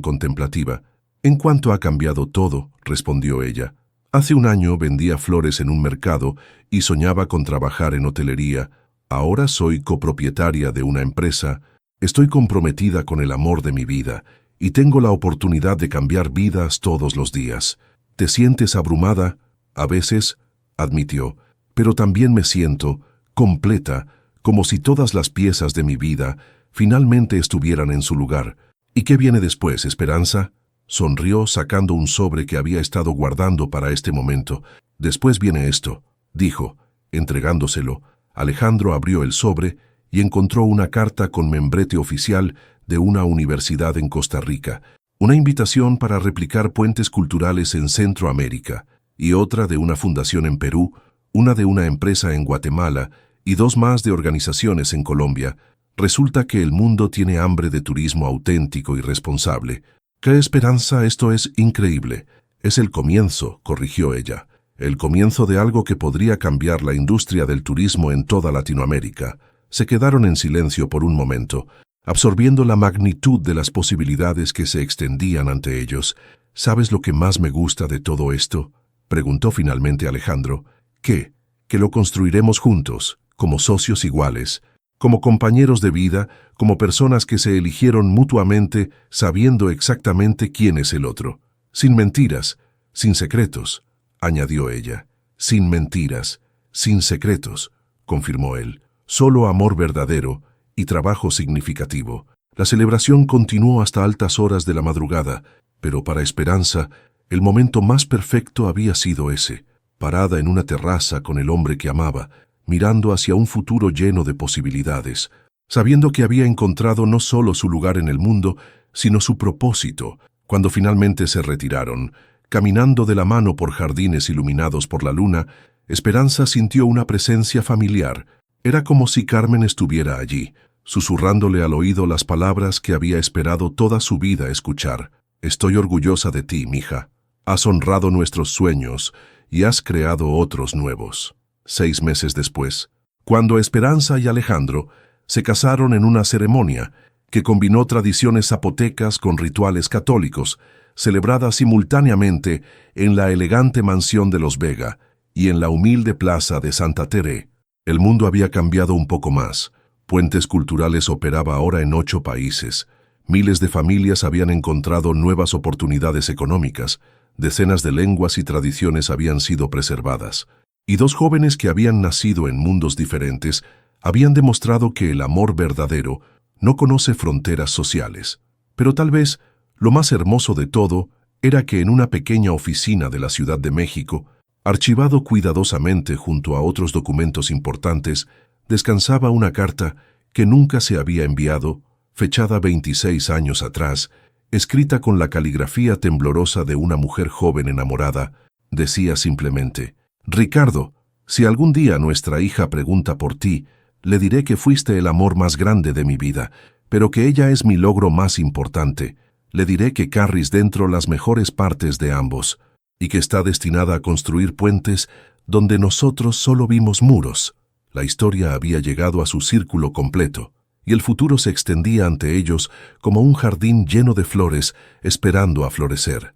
contemplativa. En cuanto ha cambiado todo, respondió ella. Hace un año vendía flores en un mercado y soñaba con trabajar en hotelería. Ahora soy copropietaria de una empresa. Estoy comprometida con el amor de mi vida y tengo la oportunidad de cambiar vidas todos los días. ¿Te sientes abrumada? A veces, admitió, pero también me siento completa, como si todas las piezas de mi vida finalmente estuvieran en su lugar. ¿Y qué viene después, Esperanza? Sonrió sacando un sobre que había estado guardando para este momento. Después viene esto, dijo, entregándoselo. Alejandro abrió el sobre y encontró una carta con membrete oficial de una universidad en Costa Rica, una invitación para replicar puentes culturales en Centroamérica, y otra de una fundación en Perú, una de una empresa en Guatemala y 2 más de organizaciones en Colombia, resulta que el mundo tiene hambre de turismo auténtico y responsable. ¡Qué esperanza! Esto es increíble. Es el comienzo, corrigió ella. El comienzo de algo que podría cambiar la industria del turismo en toda Latinoamérica. Se quedaron en silencio por un momento, absorbiendo la magnitud de las posibilidades que se extendían ante ellos. ¿Sabes lo que más me gusta de todo esto?, preguntó finalmente Alejandro. ¿Qué? Que lo construiremos juntos, como socios iguales, como compañeros de vida, como personas que se eligieron mutuamente sabiendo exactamente quién es el otro. Sin mentiras, sin secretos, añadió ella. Sin mentiras, sin secretos, confirmó él. Solo amor verdadero y trabajo significativo. La celebración continuó hasta altas horas de la madrugada, pero para Esperanza, el momento más perfecto había sido ese, parada en una terraza con el hombre que amaba, mirando hacia un futuro lleno de posibilidades, sabiendo que había encontrado no solo su lugar en el mundo, sino su propósito. Cuando finalmente se retiraron, caminando de la mano por jardines iluminados por la luna, Esperanza sintió una presencia familiar. Era como si Carmen estuviera allí, susurrándole al oído las palabras que había esperado toda su vida escuchar. Estoy orgullosa de ti, mija. Has honrado nuestros sueños y has creado otros nuevos. 6 meses después, cuando Esperanza y Alejandro se casaron en una ceremonia que combinó tradiciones zapotecas con rituales católicos, celebrada simultáneamente en la elegante mansión de los Vega y en la humilde plaza de Santa Tere, el mundo había cambiado un poco más. Puentes Culturales operaba ahora en 8 países. Miles de familias habían encontrado nuevas oportunidades económicas, decenas de lenguas y tradiciones habían sido preservadas, y 2 jóvenes que habían nacido en mundos diferentes habían demostrado que el amor verdadero no conoce fronteras sociales. Pero tal vez lo más hermoso de todo era que en una pequeña oficina de la Ciudad de México, archivado cuidadosamente junto a otros documentos importantes, descansaba una carta que nunca se había enviado, fechada 26 años atrás, escrita con la caligrafía temblorosa de una mujer joven enamorada. Decía simplemente: Ricardo, si algún día nuestra hija pregunta por ti, le diré que fuiste el amor más grande de mi vida, pero que ella es mi logro más importante. Le diré que carries dentro las mejores partes de ambos, y que está destinada a construir puentes donde nosotros solo vimos muros. La historia había llegado a su círculo completo, y el futuro se extendía ante ellos como un jardín lleno de flores esperando a florecer.